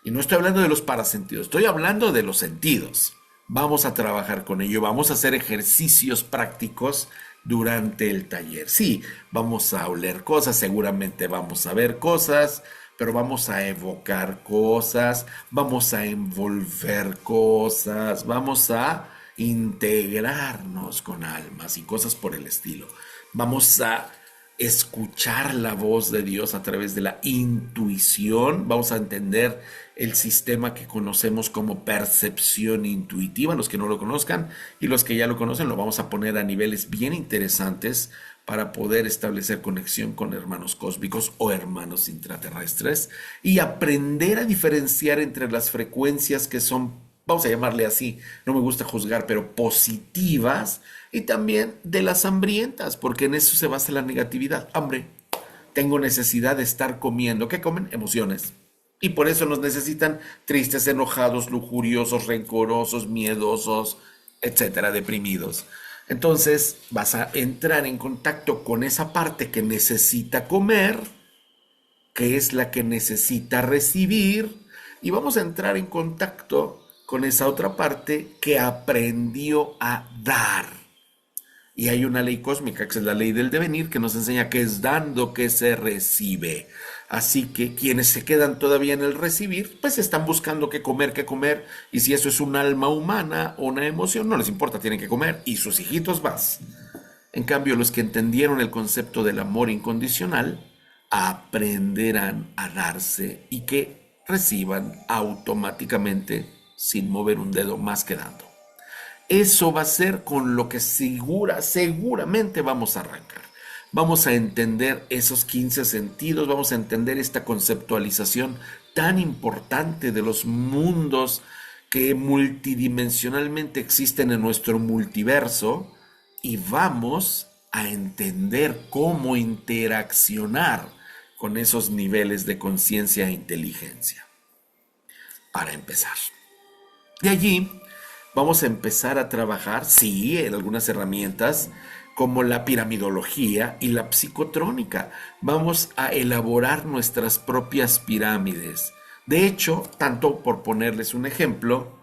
Y no estoy hablando de los parasentidos, estoy hablando de los sentidos. Vamos a trabajar con ello, vamos a hacer ejercicios prácticos durante el taller. Sí, vamos a oler cosas, seguramente vamos a ver cosas, pero vamos a evocar cosas, vamos a envolver cosas, vamos a integrarnos con almas y cosas por el estilo. Vamos a escuchar la voz de Dios a través de la intuición, vamos a entender el sistema que conocemos como percepción intuitiva, los que no lo conozcan, y los que ya lo conocen lo vamos a poner a niveles bien interesantes para poder establecer conexión con hermanos cósmicos o hermanos intraterrestres y aprender a diferenciar entre las frecuencias que son, vamos a llamarle así, no me gusta juzgar, pero positivas, y también de las hambrientas, porque en eso se basa la negatividad. Hambre, tengo necesidad de estar comiendo. ¿Qué comen? Emociones. Y por eso nos necesitan tristes, enojados, lujuriosos, rencorosos, miedosos, etcétera, deprimidos. Entonces vas a entrar en contacto con esa parte que necesita comer, que es la que necesita recibir, y vamos a entrar en contacto con esa otra parte que aprendió a dar. Y hay una ley cósmica, que es la ley del devenir, que nos enseña que es dando que se recibe. Así que quienes se quedan todavía en el recibir, pues están buscando qué comer, y si eso es un alma humana o una emoción, no les importa, tienen que comer, y sus hijitos más. En cambio, los que entendieron el concepto del amor incondicional aprenderán a darse y que reciban automáticamente sin mover un dedo más que dando. Eso va a ser con lo que seguramente vamos a arrancar. Vamos a entender esos 15 sentidos, vamos a entender esta conceptualización tan importante de los mundos que multidimensionalmente existen en nuestro multiverso y vamos a entender cómo interaccionar con esos niveles de conciencia e inteligencia. Para empezar. De allí vamos a empezar a trabajar, sí, en algunas herramientas como la piramidología y la psicotrónica. Vamos a elaborar nuestras propias pirámides. De hecho, tanto por ponerles un ejemplo,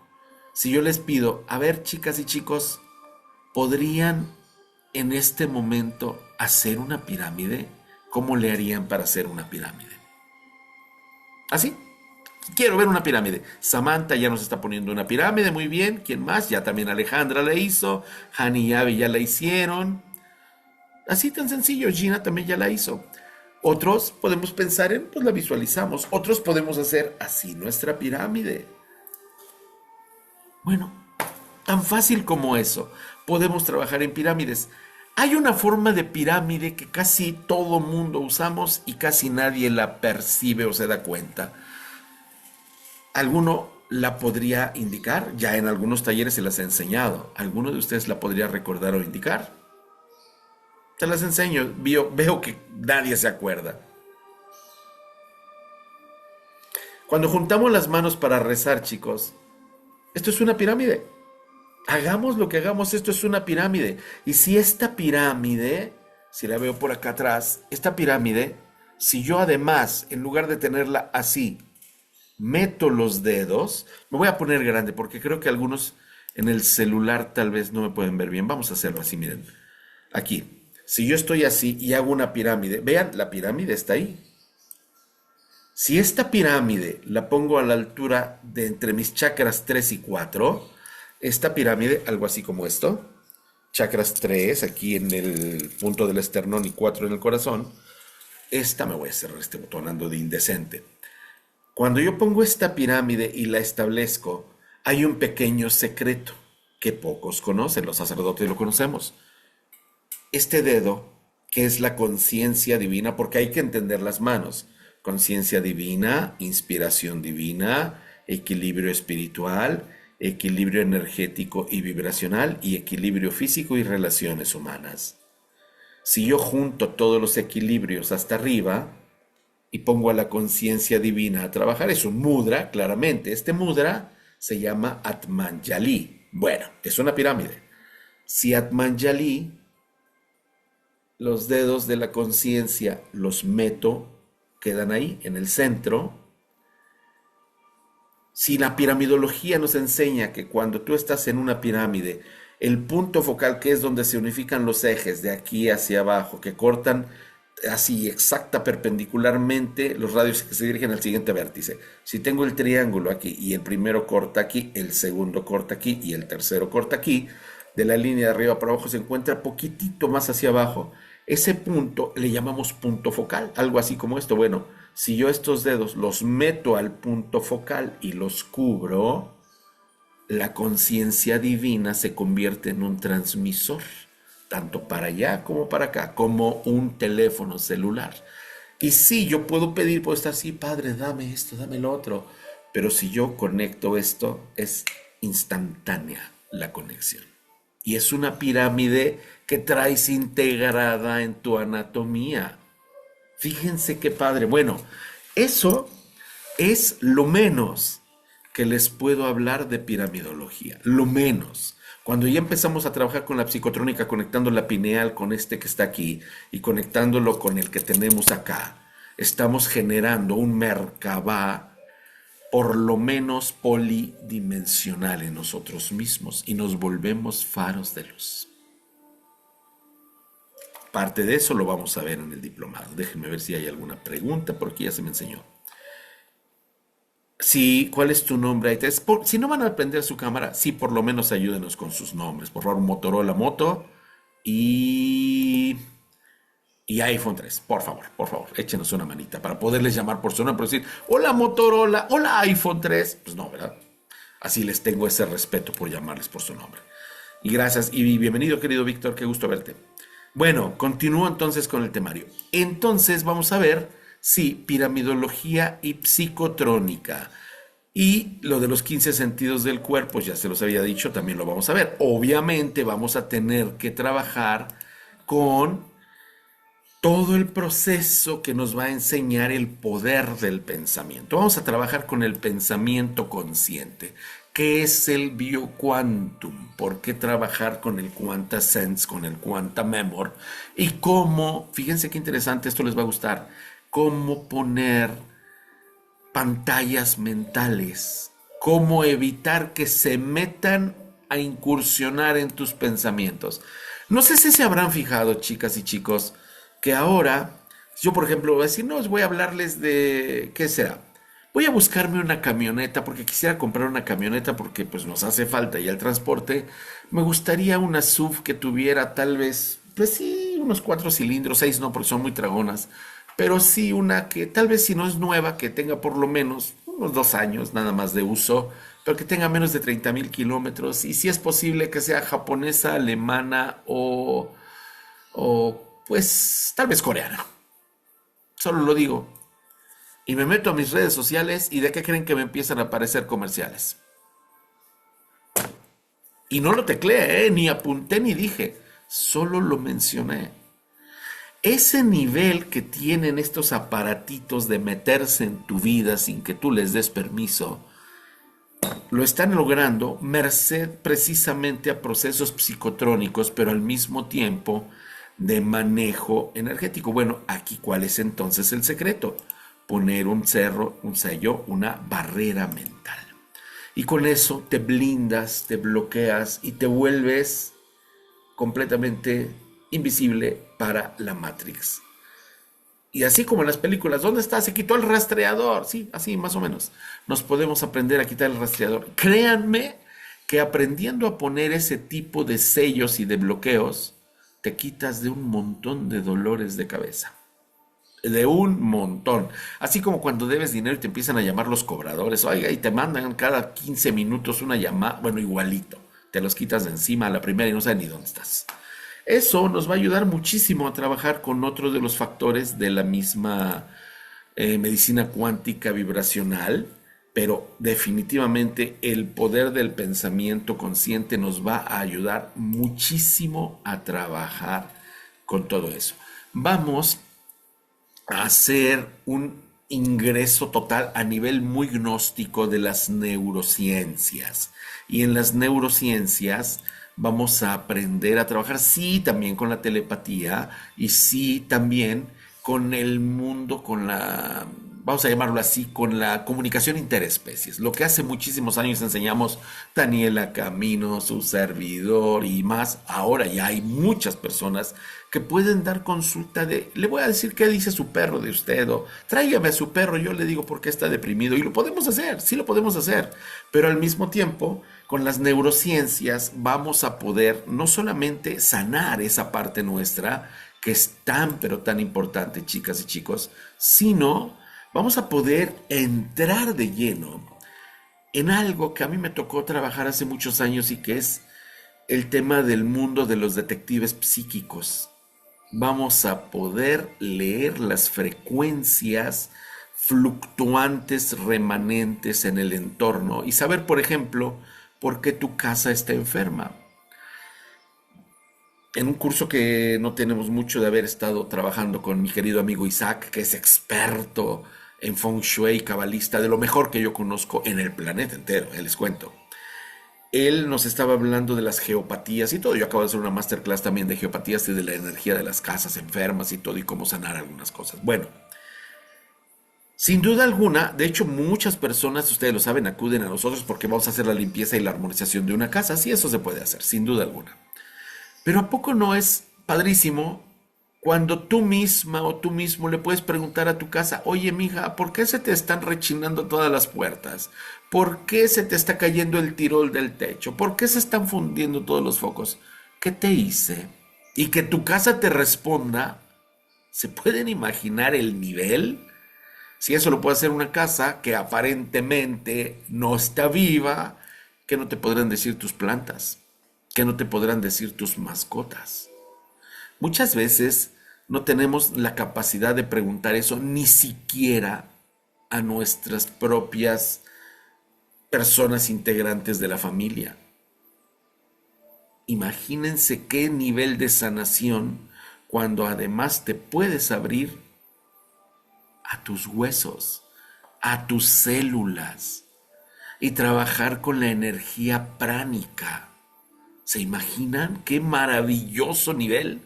si yo les pido, a ver, chicas y chicos, ¿podrían en este momento hacer una pirámide? ¿Cómo le harían para hacer una pirámide? ¿Así? Quiero ver una pirámide. Samantha ya nos está poniendo una pirámide, muy bien. ¿Quién más? Ya también Alejandra la hizo. Hani y Abby ya la hicieron. Así tan sencillo, Gina también ya la hizo. Otros podemos pensar en, pues la visualizamos. Otros podemos hacer así nuestra pirámide. Bueno, tan fácil como eso. Podemos trabajar en pirámides. Hay una forma de pirámide que casi todo mundo usamos y casi nadie la percibe o se da cuenta. ¿Alguno la podría indicar? Ya en algunos talleres se las he enseñado. ¿Alguno de ustedes la podría recordar o indicar? Te las enseño. Veo que nadie se acuerda. Cuando juntamos las manos para rezar, chicos, esto es una pirámide. Hagamos lo que hagamos, esto es una pirámide. Y si esta pirámide, si la veo por acá atrás, esta pirámide, si yo además, en lugar de tenerla así, meto los dedos, me voy a poner grande porque creo que algunos en el celular tal vez no me pueden ver bien. Vamos a hacerlo así, miren. Aquí, si yo estoy así y hago una pirámide, vean, la pirámide está ahí. Si esta pirámide la pongo a la altura de entre mis chakras 3 y 4, esta pirámide, algo así como esto, chakras 3 aquí en el punto del esternón y 4 en el corazón, esta me voy a cerrar este botón, ando de indecente. Cuando yo pongo esta pirámide y la establezco, hay un pequeño secreto que pocos conocen, los sacerdotes lo conocemos. Este dedo, que es la conciencia divina, porque hay que entender las manos. Conciencia divina, inspiración divina, equilibrio espiritual, equilibrio energético y vibracional y equilibrio físico y relaciones humanas. Si yo junto todos los equilibrios hasta arriba y pongo a la conciencia divina a trabajar, es un mudra, claramente. Este mudra se llama Atmanjali. Bueno, es una pirámide. Si Atmanjali, los dedos de la conciencia los meto, quedan ahí en el centro. Si la piramidología nos enseña que cuando tú estás en una pirámide, el punto focal, que es donde se unifican los ejes de aquí hacia abajo, que cortan así exacta perpendicularmente los radios que se dirigen al siguiente vértice. Si tengo el triángulo aquí y el primero corta aquí, el segundo corta aquí y el tercero corta aquí, de la línea de arriba para abajo se encuentra poquitito más hacia abajo. Ese punto le llamamos punto focal, algo así como esto. Bueno, si yo estos dedos los meto al punto focal y los cubro, la conciencia divina se convierte en un transmisor, tanto para allá como para acá, como un teléfono celular. Y sí, yo puedo pedir, puedo estar así, Padre, dame esto, dame lo otro, pero si yo conecto esto, es instantánea la conexión. Y es una pirámide que traes integrada en tu anatomía. Fíjense qué padre. Bueno, eso es lo menos que les puedo hablar de piramidología. Lo menos. Cuando ya empezamos a trabajar con la psicotrónica, conectando la pineal con este que está aquí y conectándolo con el que tenemos acá, estamos generando un Merkabah por lo menos polidimensional en nosotros mismos y nos volvemos faros de luz. Parte de eso lo vamos a ver en el diplomado. Déjenme ver si hay alguna pregunta, porque ya se me enseñó. Sí, ¿cuál es tu nombre? Si no van a prender su cámara, sí, por lo menos ayúdenos con sus nombres. Por favor, Motorola Moto, y, y iPhone 3. Por favor, échenos una manita para poderles llamar por su nombre, decir, hola Motorola, hola iPhone 3. Pues no, ¿verdad? Así les tengo ese respeto por llamarles por su nombre. Y gracias y bienvenido, querido Víctor, qué gusto verte. Bueno, continúo entonces con el temario. Entonces vamos a ver si piramidología y psicotrónica. Y lo de los 15 sentidos del cuerpo, ya se los había dicho, también lo vamos a ver. Obviamente vamos a tener que trabajar con todo el proceso que nos va a enseñar el poder del pensamiento. Vamos a trabajar con el pensamiento consciente. ¿Qué es el bioquantum? ¿Por qué trabajar con el quantasense, con el quantamemor? Y cómo, fíjense qué interesante, esto les va a gustar, cómo poner pantallas mentales, cómo evitar que se metan a incursionar en tus pensamientos. No sé si se habrán fijado, chicas y chicos, que ahora, yo por ejemplo voy a decir, no, os voy a hablarles de, ¿qué será? Voy a buscarme una camioneta porque quisiera comprar una camioneta porque pues nos hace falta ya el transporte. Me gustaría una SUV que tuviera tal vez, pues sí, unos 4 cilindros, 6 no porque son muy tragonas, pero sí una que tal vez si no es nueva, que tenga por lo menos unos 2 años nada más de uso, pero que tenga menos de 30,000 kilómetros y si es posible que sea japonesa, alemana o pues tal vez coreana. Solo lo digo. Y me meto a mis redes sociales y ¿de qué creen que me empiezan a aparecer comerciales? Y no lo tecleé, ni apunté ni dije, solo lo mencioné. Ese nivel que tienen estos aparatitos de meterse en tu vida sin que tú les des permiso, lo están logrando merced precisamente a procesos psicotrónicos, pero al mismo tiempo de manejo energético. Bueno, aquí ¿cuál es entonces el secreto? Poner un sello, una barrera mental. Y con eso te blindas, te bloqueas y te vuelves completamente invisible para la Matrix. Y así como en las películas, ¿dónde está? Se quitó el rastreador. Sí, así más o menos. Nos podemos aprender a quitar el rastreador. Créanme que aprendiendo a poner ese tipo de sellos y de bloqueos, te quitas de un montón de dolores de cabeza. De un montón. Así como cuando debes dinero y te empiezan a llamar los cobradores. Oiga, y te mandan cada 15 minutos una llamada. Bueno, igualito. Te los quitas de encima a la primera y no sabes ni dónde estás. Eso nos va a ayudar muchísimo a trabajar con otro de los factores de la misma medicina cuántica vibracional, pero definitivamente el poder del pensamiento consciente nos va a ayudar muchísimo a trabajar con todo eso. Vamos a hacer un ingreso total a nivel muy gnóstico de las neurociencias. Y en las neurociencias vamos a aprender a trabajar, sí, también con la telepatía y sí, también con el mundo, con la, vamos a llamarlo así, con la comunicación interespecies. Lo que hace muchísimos años enseñamos Daniela Camino, su servidor y más. Ahora ya hay muchas personas que pueden dar consulta de, le voy a decir qué dice su perro de usted o tráigame a su perro, yo le digo por qué está deprimido y lo podemos hacer, sí lo podemos hacer, pero al mismo tiempo con las neurociencias vamos a poder no solamente sanar esa parte nuestra que es tan pero tan importante, chicas y chicos, sino vamos a poder entrar de lleno en algo que a mí me tocó trabajar hace muchos años y que es el tema del mundo de los detectives psíquicos. Vamos a poder leer las frecuencias fluctuantes remanentes en el entorno y saber, por ejemplo, por qué tu casa está enferma. En un curso que no tenemos mucho de haber estado trabajando con mi querido amigo Isaac, que es experto en Feng Shui, cabalista, de lo mejor que yo conozco en el planeta entero, les cuento. Él nos estaba hablando de las geopatías y todo. Yo acabo de hacer una masterclass también de geopatías y de la energía de las casas enfermas y todo y cómo sanar algunas cosas. Bueno, sin duda alguna, de hecho muchas personas, ustedes lo saben, acuden a nosotros porque vamos a hacer la limpieza y la armonización de una casa. Sí, eso se puede hacer, sin duda alguna. Pero ¿a poco no es padrísimo cuando tú misma o tú mismo le puedes preguntar a tu casa, oye, mija, ¿por qué se te están rechinando todas las puertas? ¿Por qué se te está cayendo el tirol del techo? ¿Por qué se están fundiendo todos los focos? ¿Qué te hice? y que tu casa te responda. ¿Se pueden imaginar el nivel? Si eso lo puede hacer una casa que aparentemente no está viva, que no te podrán decir tus plantas, que no te podrán decir tus mascotas. Muchas veces no tenemos la capacidad de preguntar eso ni siquiera a nuestras propias personas integrantes de la familia. Imagínense qué nivel de sanación cuando además te puedes abrir a tus huesos, a tus células y trabajar con la energía pránica. ¿Se imaginan qué maravilloso nivel?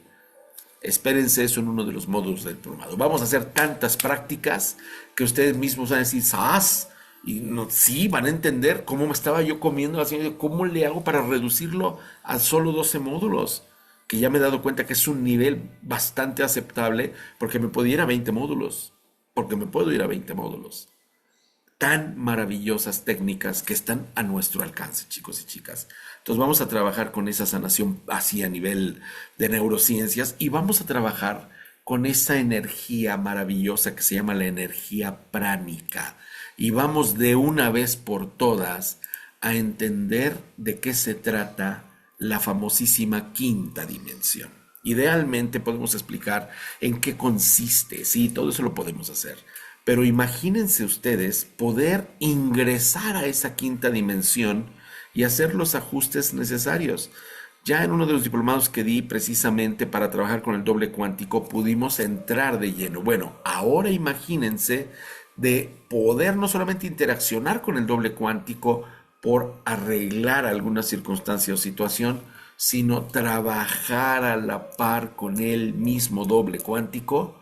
Espérense eso en uno de los módulos del diplomado. Vamos a hacer tantas prácticas que ustedes mismos van a decir, ¡zas! Y no, sí, van a entender cómo me estaba yo comiendo, cómo le hago para reducirlo a solo 12 módulos, que ya me he dado cuenta que es un nivel bastante aceptable, porque me puedo ir a 20 módulos, Tan maravillosas técnicas que están a nuestro alcance, chicos y chicas. Entonces vamos a trabajar con esa sanación así a nivel de neurociencias y vamos a trabajar con esa energía maravillosa que se llama la energía pránica. Y vamos de una vez por todas a entender de qué se trata la famosísima quinta dimensión. Idealmente podemos explicar en qué consiste, sí, todo eso lo podemos hacer. Pero imagínense ustedes poder ingresar a esa quinta dimensión y hacer los ajustes necesarios. Ya en uno de los diplomados que di precisamente para trabajar con el doble cuántico pudimos entrar de lleno. Bueno, ahora imagínense de poder no solamente interaccionar con el doble cuántico por arreglar alguna circunstancia o situación, sino trabajar a la par con el mismo doble cuántico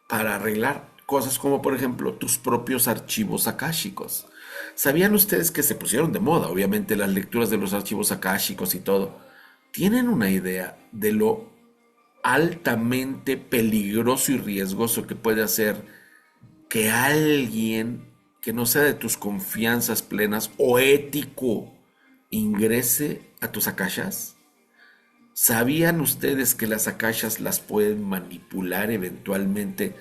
para arreglar cosas como, por ejemplo, tus propios archivos akáshicos. ¿Sabían ustedes que se pusieron de moda, obviamente, las lecturas de los archivos akáshicos y todo? ¿Tienen una idea de lo altamente peligroso y riesgoso que puede hacer que alguien que no sea de tus confianzas plenas o ético ingrese a tus akashas? ¿Sabían ustedes que las akashas las pueden manipular eventualmente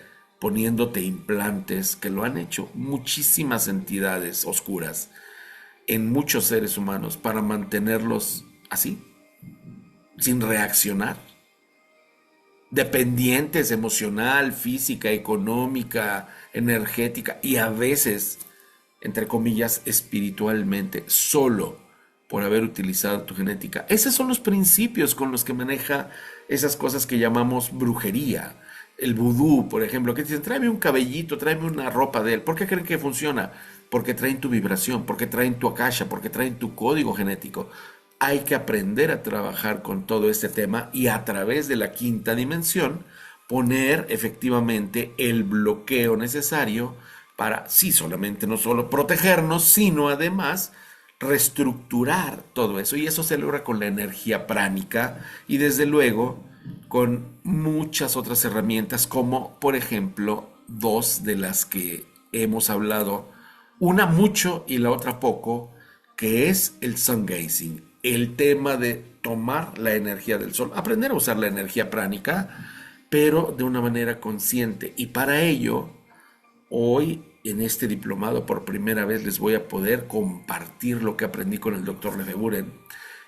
poniéndote implantes, que lo han hecho muchísimas entidades oscuras en muchos seres humanos para mantenerlos así, sin reaccionar, dependientes emocional, física, económica, energética y a veces, entre comillas, espiritualmente, solo por haber utilizado tu genética? Esos son los principios con los que maneja esas cosas que llamamos brujería. El vudú, por ejemplo, que dicen, tráeme un cabellito, tráeme una ropa de él. ¿Por qué creen que funciona? Porque traen tu vibración, porque traen tu akasha, porque traen tu código genético. Hay que aprender a trabajar con todo este tema y a través de la quinta dimensión poner efectivamente el bloqueo necesario para, sí, solamente no solo protegernos, sino además reestructurar todo eso. Y eso se logra con la energía pránica y desde luego con muchas otras herramientas, como por ejemplo dos de las que hemos hablado, una mucho y la otra poco, que es el sun gazing, el tema de tomar la energía del sol, aprender a usar la energía pránica, pero de una manera consciente. Y para ello, hoy en este diplomado por primera vez les voy a poder compartir lo que aprendí con el doctor Lefebvre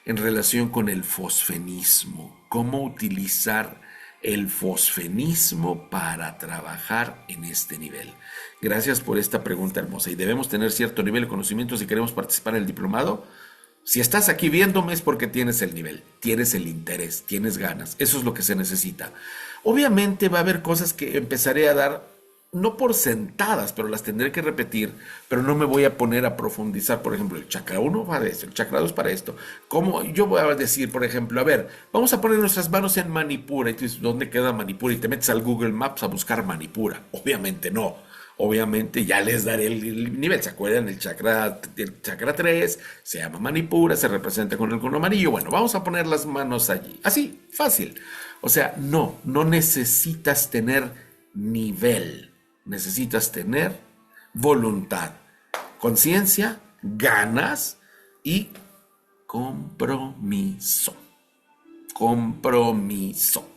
en relación con el fosfenismo, cómo utilizar el fosfenismo para trabajar en este nivel. Gracias por esta pregunta hermosa. Y debemos tener cierto nivel de conocimiento si queremos participar en el diplomado. Si estás aquí viéndome es porque tienes el nivel, tienes el interés, tienes ganas. Eso es lo que se necesita. Obviamente va a haber cosas que empezaré a dar no por sentadas, pero las tendré que repetir, pero no me voy a poner a profundizar. Por ejemplo, el chakra 1 para esto, el chakra 2 para esto. Como yo voy a decir, por ejemplo, a ver, vamos a poner nuestras manos en Manipura. Y tú dices, ¿dónde queda Manipura? Y te metes al Google Maps a buscar Manipura. Obviamente no. Obviamente ya les daré el nivel. ¿Se acuerdan? El chakra 3 se llama Manipura, se representa con el cono amarillo. Bueno, vamos a poner las manos allí. Así, fácil. O sea, no necesitas tener nivel. Necesitas tener voluntad, conciencia, ganas y compromiso. compromiso.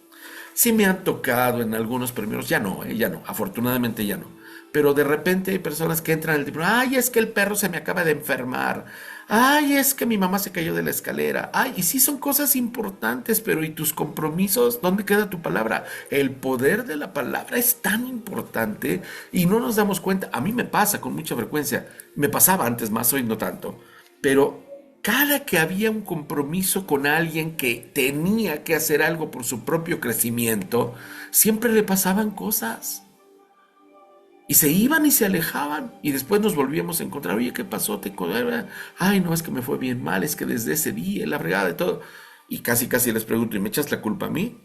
Sí me han tocado en algunos premios, ya no, afortunadamente ya no. Pero de repente hay personas que entran al tipo, ay, es que el perro se me acaba de enfermar, ay, es que mi mamá se cayó de la escalera, ay, y sí son cosas importantes, pero ¿y tus compromisos? ¿Dónde queda tu palabra? El poder de la palabra es tan importante y no nos damos cuenta. A mí me pasa con mucha frecuencia, me pasaba antes más, hoy no tanto, pero cada que había un compromiso con alguien que tenía que hacer algo por su propio crecimiento, siempre le pasaban cosas. Y se iban y se alejaban y después nos volvíamos a encontrar. Oye, ¿qué pasó? Ay, no, es que me fue bien mal, es que desde ese día, la fregada de todo. Y casi les pregunto, ¿y me echas la culpa a mí?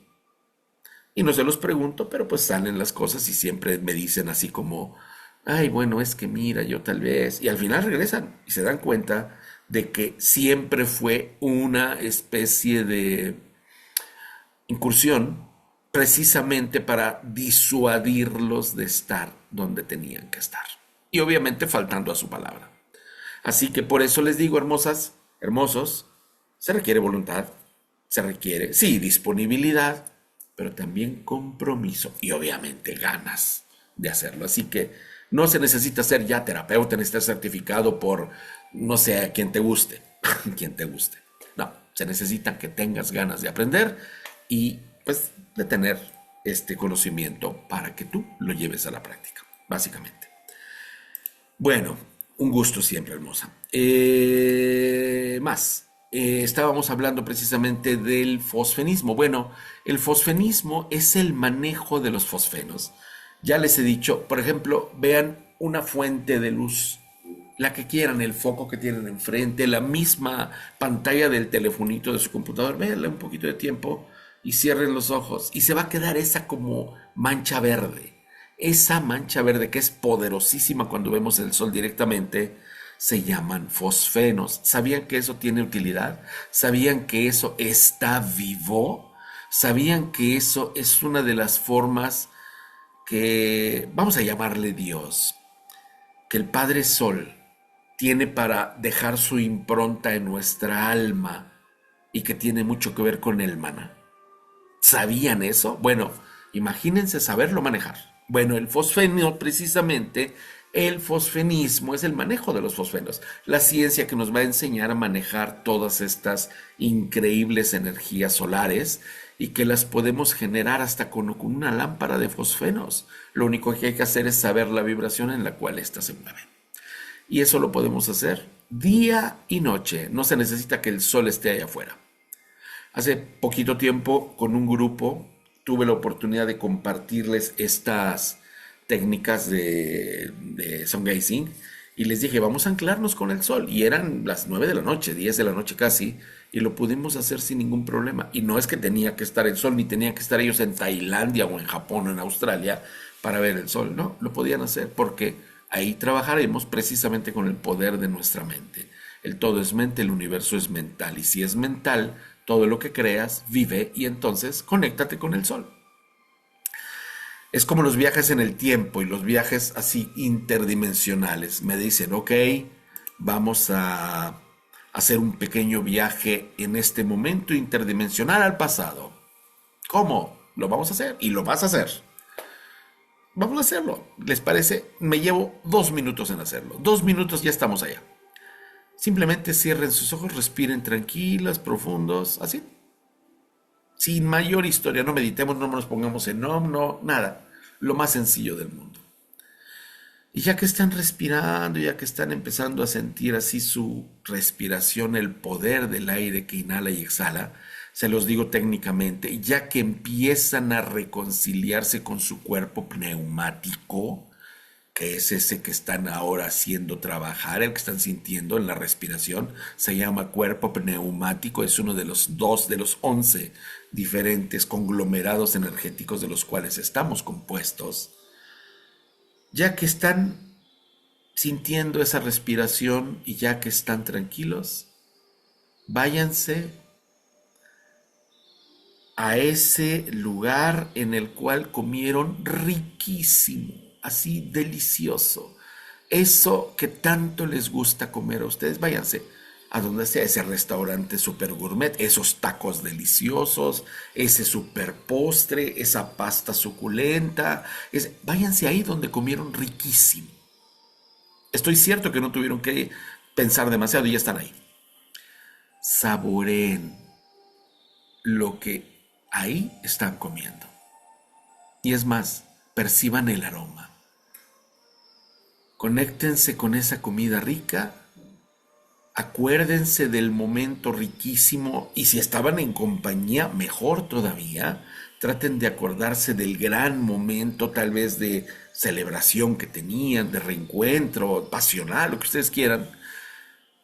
Y no se los pregunto, pero pues salen las cosas y siempre me dicen así como, ay, bueno, es que mira, yo tal vez. Y al final regresan y se dan cuenta de que siempre fue una especie de incursión precisamente para disuadirlos de estar donde tenían que estar. Y obviamente faltando a su palabra. Así que por eso les digo, hermosas, hermosos, se requiere voluntad, se requiere, sí, disponibilidad, pero también compromiso y obviamente ganas de hacerlo. Así que no se necesita ser ya terapeuta ni estar certificado por, no sé, a quien te guste, quien te guste. No, se necesita que tengas ganas de aprender y pues de tener este conocimiento para que tú lo lleves a la práctica, básicamente. Bueno, un gusto siempre, hermosa. Estábamos hablando precisamente del fosfenismo. Bueno, el fosfenismo es el manejo de los fosfenos. Ya les he dicho, por ejemplo, vean una fuente de luz, la que quieran, el foco que tienen enfrente, la misma pantalla del telefonito de su computador, véanla un poquito de tiempo y cierren los ojos y se va a quedar esa como mancha verde. Esa mancha verde que es poderosísima cuando vemos el sol directamente, se llaman fosfenos. ¿Sabían que eso tiene utilidad? ¿Sabían que eso está vivo? ¿Sabían que eso es una de las formas que, vamos a llamarle Dios, que el Padre Sol tiene para dejar su impronta en nuestra alma y que tiene mucho que ver con el maná? ¿Sabían eso? Bueno, imagínense saberlo manejar. Bueno, el fosfeno, precisamente, el fosfenismo es el manejo de los fosfenos, la ciencia que nos va a enseñar a manejar todas estas increíbles energías solares y que las podemos generar hasta con una lámpara de fosfenos. Lo único que hay que hacer es saber la vibración en la cual éstas se mueven. Y eso lo podemos hacer día y noche. No se necesita que el sol esté allá afuera. Hace poquito tiempo, con un grupo, tuve la oportunidad de compartirles estas técnicas de sun gazing y les dije, vamos a anclarnos con el sol. Y eran las 9 de la noche, 10 de la noche casi, y lo pudimos hacer sin ningún problema. Y no es que tenía que estar el sol, ni tenía que estar ellos en Tailandia o en Japón o en Australia para ver el sol. No, lo podían hacer porque ahí trabajaremos precisamente con el poder de nuestra mente. El todo es mente, el universo es mental. Y si es mental, todo lo que creas, vive y entonces conéctate con el sol. Es como los viajes en el tiempo y los viajes así interdimensionales. Me dicen, ok, vamos a hacer un pequeño viaje en este momento interdimensional al pasado. ¿Cómo? Lo vamos a hacer y lo vas a hacer. Vamos a hacerlo. ¿Les parece? Me llevo 2 minutos en hacerlo. 2 minutos, ya estamos allá. Simplemente cierren sus ojos, respiren tranquilas, profundos, así. Sin mayor historia, no meditemos, no nos pongamos en no, nada. Lo más sencillo del mundo. Y ya que están respirando, ya que están empezando a sentir así su respiración, el poder del aire que inhala y exhala, se los digo técnicamente, ya que empiezan a reconciliarse con su cuerpo pneumático, que es ese que están ahora haciendo trabajar, el que están sintiendo en la respiración, se llama cuerpo pneumático, es uno de los 11 diferentes conglomerados energéticos de los cuales estamos compuestos. Ya que están sintiendo esa respiración y ya que están tranquilos, váyanse a ese lugar en el cual comieron riquísimo, así delicioso, eso que tanto les gusta comer a ustedes. Váyanse a donde sea ese restaurante super gourmet, esos tacos deliciosos, ese super postre, esa pasta suculenta. Váyanse ahí donde comieron riquísimo. Estoy cierto que no tuvieron que pensar demasiado y ya están ahí. Saboreen lo que ahí están comiendo. Y es más, perciban el aroma. Conéctense con esa comida rica. Acuérdense del momento riquísimo y si estaban en compañía, mejor todavía. Traten de acordarse del gran momento, tal vez de celebración que tenían, de reencuentro, pasional, lo que ustedes quieran.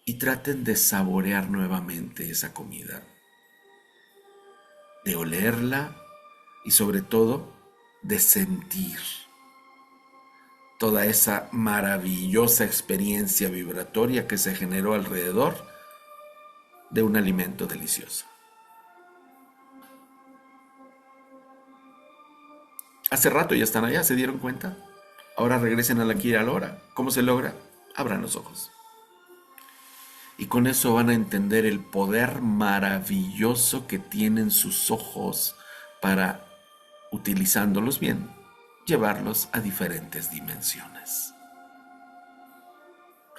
Y traten de saborear nuevamente esa comida. De olerla y sobre todo de sentir toda esa maravillosa experiencia vibratoria que se generó alrededor de un alimento delicioso. Hace rato ya están allá, ¿se dieron cuenta? Ahora regresen a la aquí y a la hora. ¿Cómo se logra? Abran los ojos. Y con eso van a entender el poder maravilloso que tienen sus ojos para, utilizándolos bien, llevarlos a diferentes dimensiones.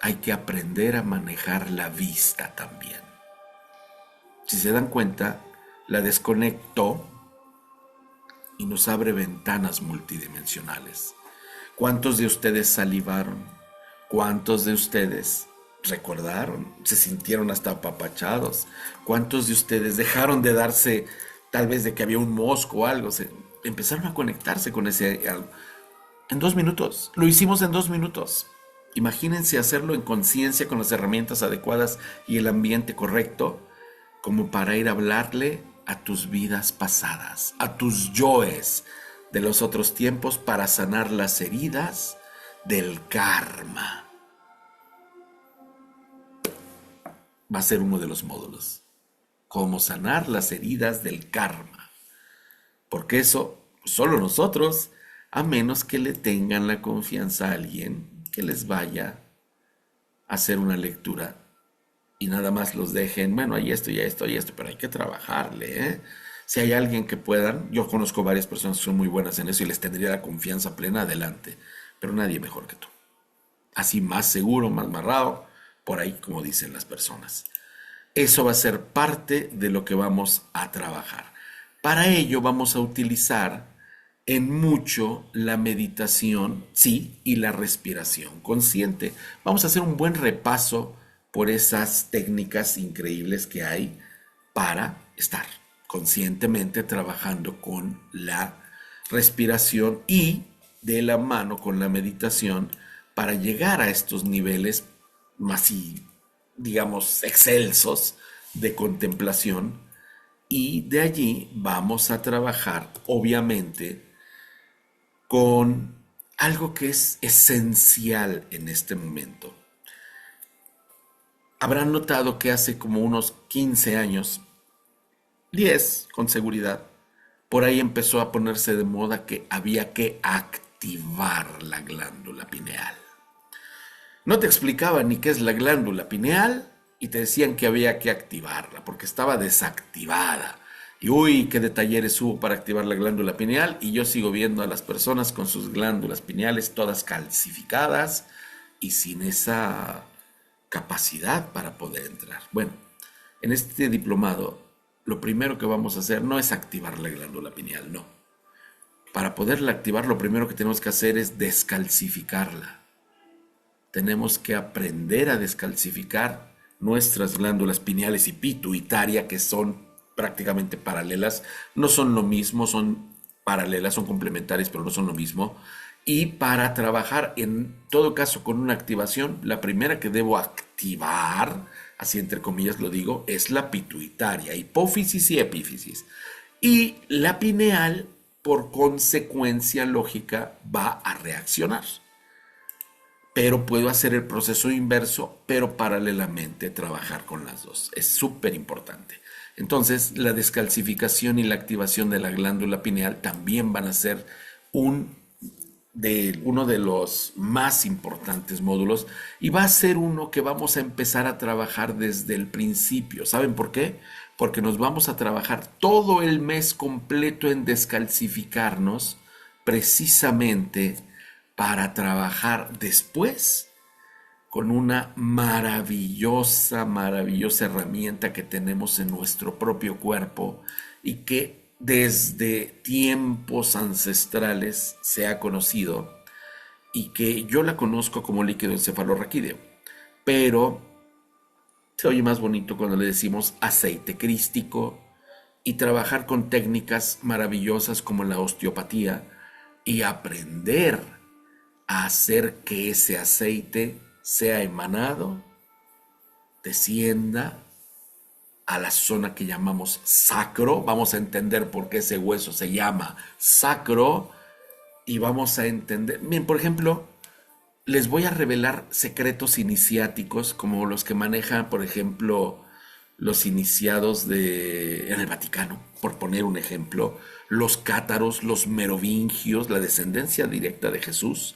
Hay que aprender a manejar la vista también. Si se dan cuenta, la desconectó y nos abre ventanas multidimensionales. ¿Cuántos de ustedes salivaron? ¿Cuántos de ustedes recordaron? ¿Se sintieron hasta apapachados? ¿Cuántos de ustedes dejaron de darse tal vez de que había un mosco o algo? Empezaron a conectarse con ese algo. En 2 minutos. Lo hicimos en 2 minutos. Imagínense hacerlo en conciencia con las herramientas adecuadas y el ambiente correcto, como para ir a hablarle a tus vidas pasadas, a tus yoes de los otros tiempos, para sanar las heridas del karma. Va a ser uno de los módulos. Cómo sanar las heridas del karma. Porque eso, solo nosotros, a menos que le tengan la confianza a alguien que les vaya a hacer una lectura y nada más los dejen, bueno, hay esto y esto y esto, pero hay que trabajarle, ¿eh? Si hay alguien que puedan, yo conozco varias personas que son muy buenas en eso y les tendría la confianza plena, adelante, pero nadie mejor que tú. Así más seguro, más amarrado, por ahí como dicen las personas. Eso va a ser parte de lo que vamos a trabajar. Para ello vamos a utilizar en mucho la meditación, sí, y la respiración consciente. Vamos a hacer un buen repaso por esas técnicas increíbles que hay para estar conscientemente trabajando con la respiración y de la mano con la meditación para llegar a estos niveles más, digamos, excelsos de contemplación. Y de allí vamos a trabajar, obviamente, con algo que es esencial en este momento. Habrán notado que hace como unos 15 años, 10 con seguridad, por ahí empezó a ponerse de moda que había que activar la glándula pineal. No te explicaban ni qué es la glándula pineal y te decían que había que activarla porque estaba desactivada. Y uy, qué de talleres hubo para activar la glándula pineal y yo sigo viendo a las personas con sus glándulas pineales todas calcificadas y sin esa capacidad para poder entrar. Bueno, en este diplomado lo primero que vamos a hacer no es activar la glándula pineal, no. Para poderla activar lo primero que tenemos que hacer es descalcificarla. Tenemos que aprender a descalcificar nuestras glándulas pineales y pituitaria, que son prácticamente paralelas, no son lo mismo, son paralelas, son complementarias, pero no son lo mismo. Y para trabajar en todo caso con una activación, la primera que debo activar, así entre comillas lo digo, es la pituitaria, hipófisis y epífisis. Y la pineal, por consecuencia lógica, va a reaccionar. Pero puedo hacer el proceso inverso, pero paralelamente trabajar con las dos. Es súper importante. Entonces, la descalcificación y la activación de la glándula pineal también van a ser un de uno de los más importantes módulos y va a ser uno que vamos a empezar a trabajar desde el principio. ¿Saben por qué? Porque nos vamos a trabajar todo el mes completo en descalcificarnos precisamente para trabajar después con una maravillosa, maravillosa herramienta que tenemos en nuestro propio cuerpo y que desde tiempos ancestrales se ha conocido y que yo la conozco como líquido encefalorraquídeo, pero se oye más bonito cuando le decimos aceite crístico y trabajar con técnicas maravillosas como la osteopatía y aprender a hacer que ese aceite sea emanado, descienda a la zona que llamamos sacro. Vamos a entender por qué ese hueso se llama sacro y vamos a entender. Bien, por ejemplo, les voy a revelar secretos iniciáticos como los que manejan, por ejemplo, los iniciados en el Vaticano, por poner un ejemplo, los cátaros, los merovingios, la descendencia directa de Jesús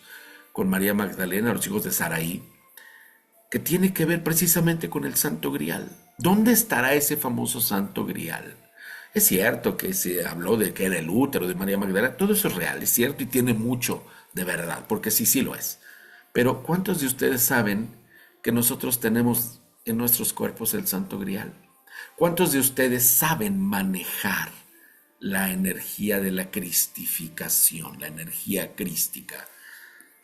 con María Magdalena, los hijos de Saraí, que tiene que ver precisamente con el Santo Grial. ¿Dónde estará ese famoso Santo Grial? Es cierto que se habló de que era el útero de María Magdalena, todo eso es real, es cierto y tiene mucho de verdad, porque sí, sí lo es. Pero ¿cuántos de ustedes saben que nosotros tenemos en nuestros cuerpos el Santo Grial? ¿Cuántos de ustedes saben manejar la energía de la cristificación, la energía crística?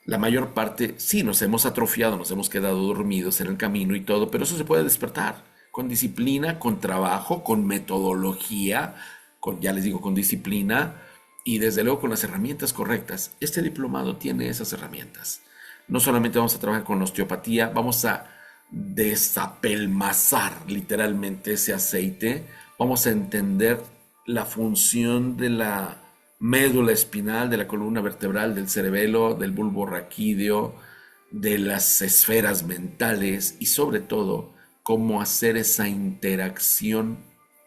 La mayor parte, sí, nos hemos atrofiado, nos hemos quedado dormidos en el camino y todo, pero eso se puede despertar con disciplina, con trabajo, con metodología, ya les digo, con disciplina y desde luego con las herramientas correctas. Este diplomado tiene esas herramientas. No solamente vamos a trabajar con osteopatía, vamos a desapelmazar literalmente ese aceite, vamos a entender la función de la médula espinal, de la columna vertebral, del cerebelo, del bulbo raquídeo, de las esferas mentales y sobre todo cómo hacer esa interacción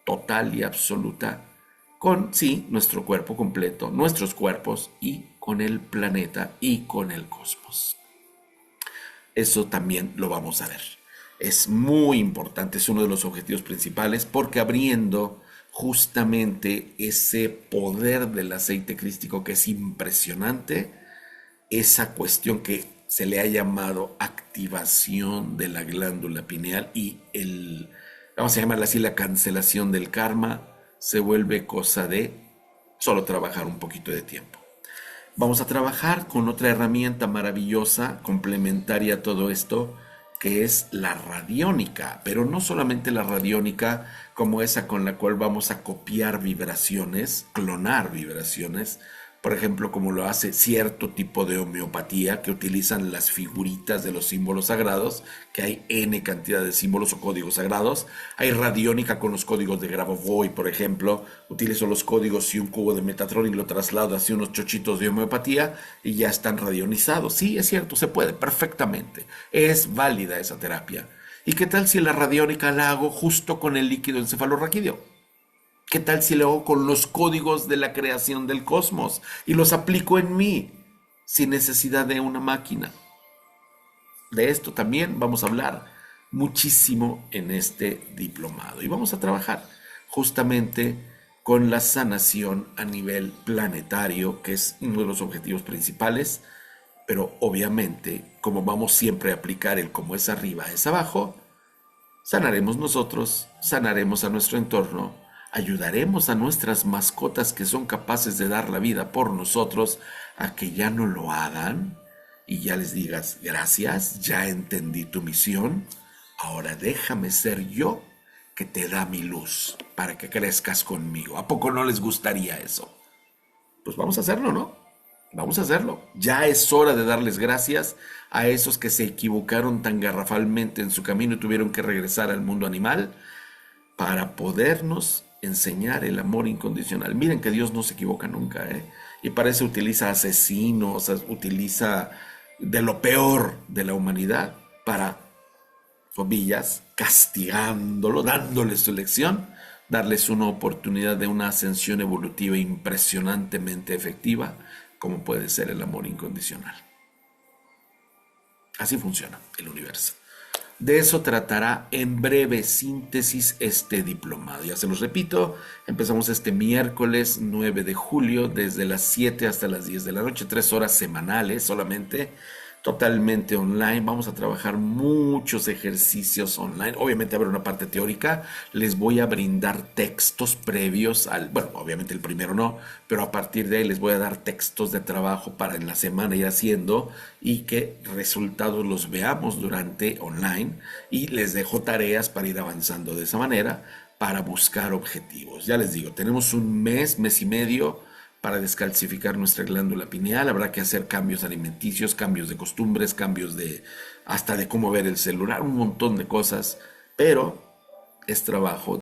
total y absoluta con, sí, nuestro cuerpo completo, nuestros cuerpos y con el planeta y con el cosmos. Eso también lo vamos a ver. Es muy importante, es uno de los objetivos principales porque abriendo justamente ese poder del aceite crístico que es impresionante, esa cuestión que se le ha llamado activación de la glándula pineal y vamos a llamarla así, la cancelación del karma, se vuelve cosa de solo trabajar un poquito de tiempo. Vamos a trabajar con otra herramienta maravillosa, complementaria a todo esto, que es la radiónica, pero no solamente la radiónica como esa con la cual vamos a copiar vibraciones, clonar vibraciones, por ejemplo, como lo hace cierto tipo de homeopatía que utilizan las figuritas de los símbolos sagrados, que hay N cantidad de símbolos o códigos sagrados. Hay radiónica con los códigos de Grabovoi, por ejemplo. Utilizo los códigos y un cubo de Metatron y lo traslado hacia unos chochitos de homeopatía y ya están radionizados. Sí, es cierto, se puede perfectamente. Es válida esa terapia. ¿Y qué tal si la radiónica la hago justo con el líquido encefalorraquídeo? ¿Qué tal si lo hago con los códigos de la creación del cosmos y los aplico en mí sin necesidad de una máquina? De esto también vamos a hablar muchísimo en este diplomado y vamos a trabajar justamente con la sanación a nivel planetario, que es uno de los objetivos principales, pero obviamente, como vamos siempre a aplicar el como es arriba es abajo, sanaremos nosotros, sanaremos a nuestro entorno, ayudaremos a nuestras mascotas que son capaces de dar la vida por nosotros a que ya no lo hagan y ya les digas gracias, ya entendí tu misión, ahora déjame ser yo que te da mi luz para que crezcas conmigo. ¿A poco no les gustaría eso? Pues vamos a hacerlo, ¿no? Vamos a hacerlo. Ya es hora de darles gracias a esos que se equivocaron tan garrafalmente en su camino y tuvieron que regresar al mundo animal para podernos enseñar el amor incondicional. Miren que Dios no se equivoca nunca, ¿eh? Y para eso utiliza asesinos, utiliza de lo peor de la humanidad para, comillas, castigándolo, dándoles su lección, darles una oportunidad de una ascensión evolutiva impresionantemente efectiva, como puede ser el amor incondicional. Así funciona el universo. De eso tratará en breve síntesis este diplomado. Ya se los repito, empezamos este miércoles 9 de julio desde las 7 hasta las 10 de la noche, 3 horas semanales solamente, totalmente online. Vamos a trabajar muchos ejercicios online. Obviamente habrá una parte teórica. Les voy a brindar textos previos al, bueno, obviamente el primero no, pero a partir de ahí les voy a dar textos de trabajo para en la semana ir haciendo y que resultados los veamos durante online, y les dejo tareas para ir avanzando de esa manera para buscar objetivos. Ya les digo, tenemos un mes, mes y medio para descalcificar nuestra glándula pineal. Habrá que hacer cambios alimenticios, cambios de costumbres, cambios de hasta de cómo ver el celular, un montón de cosas, pero es trabajo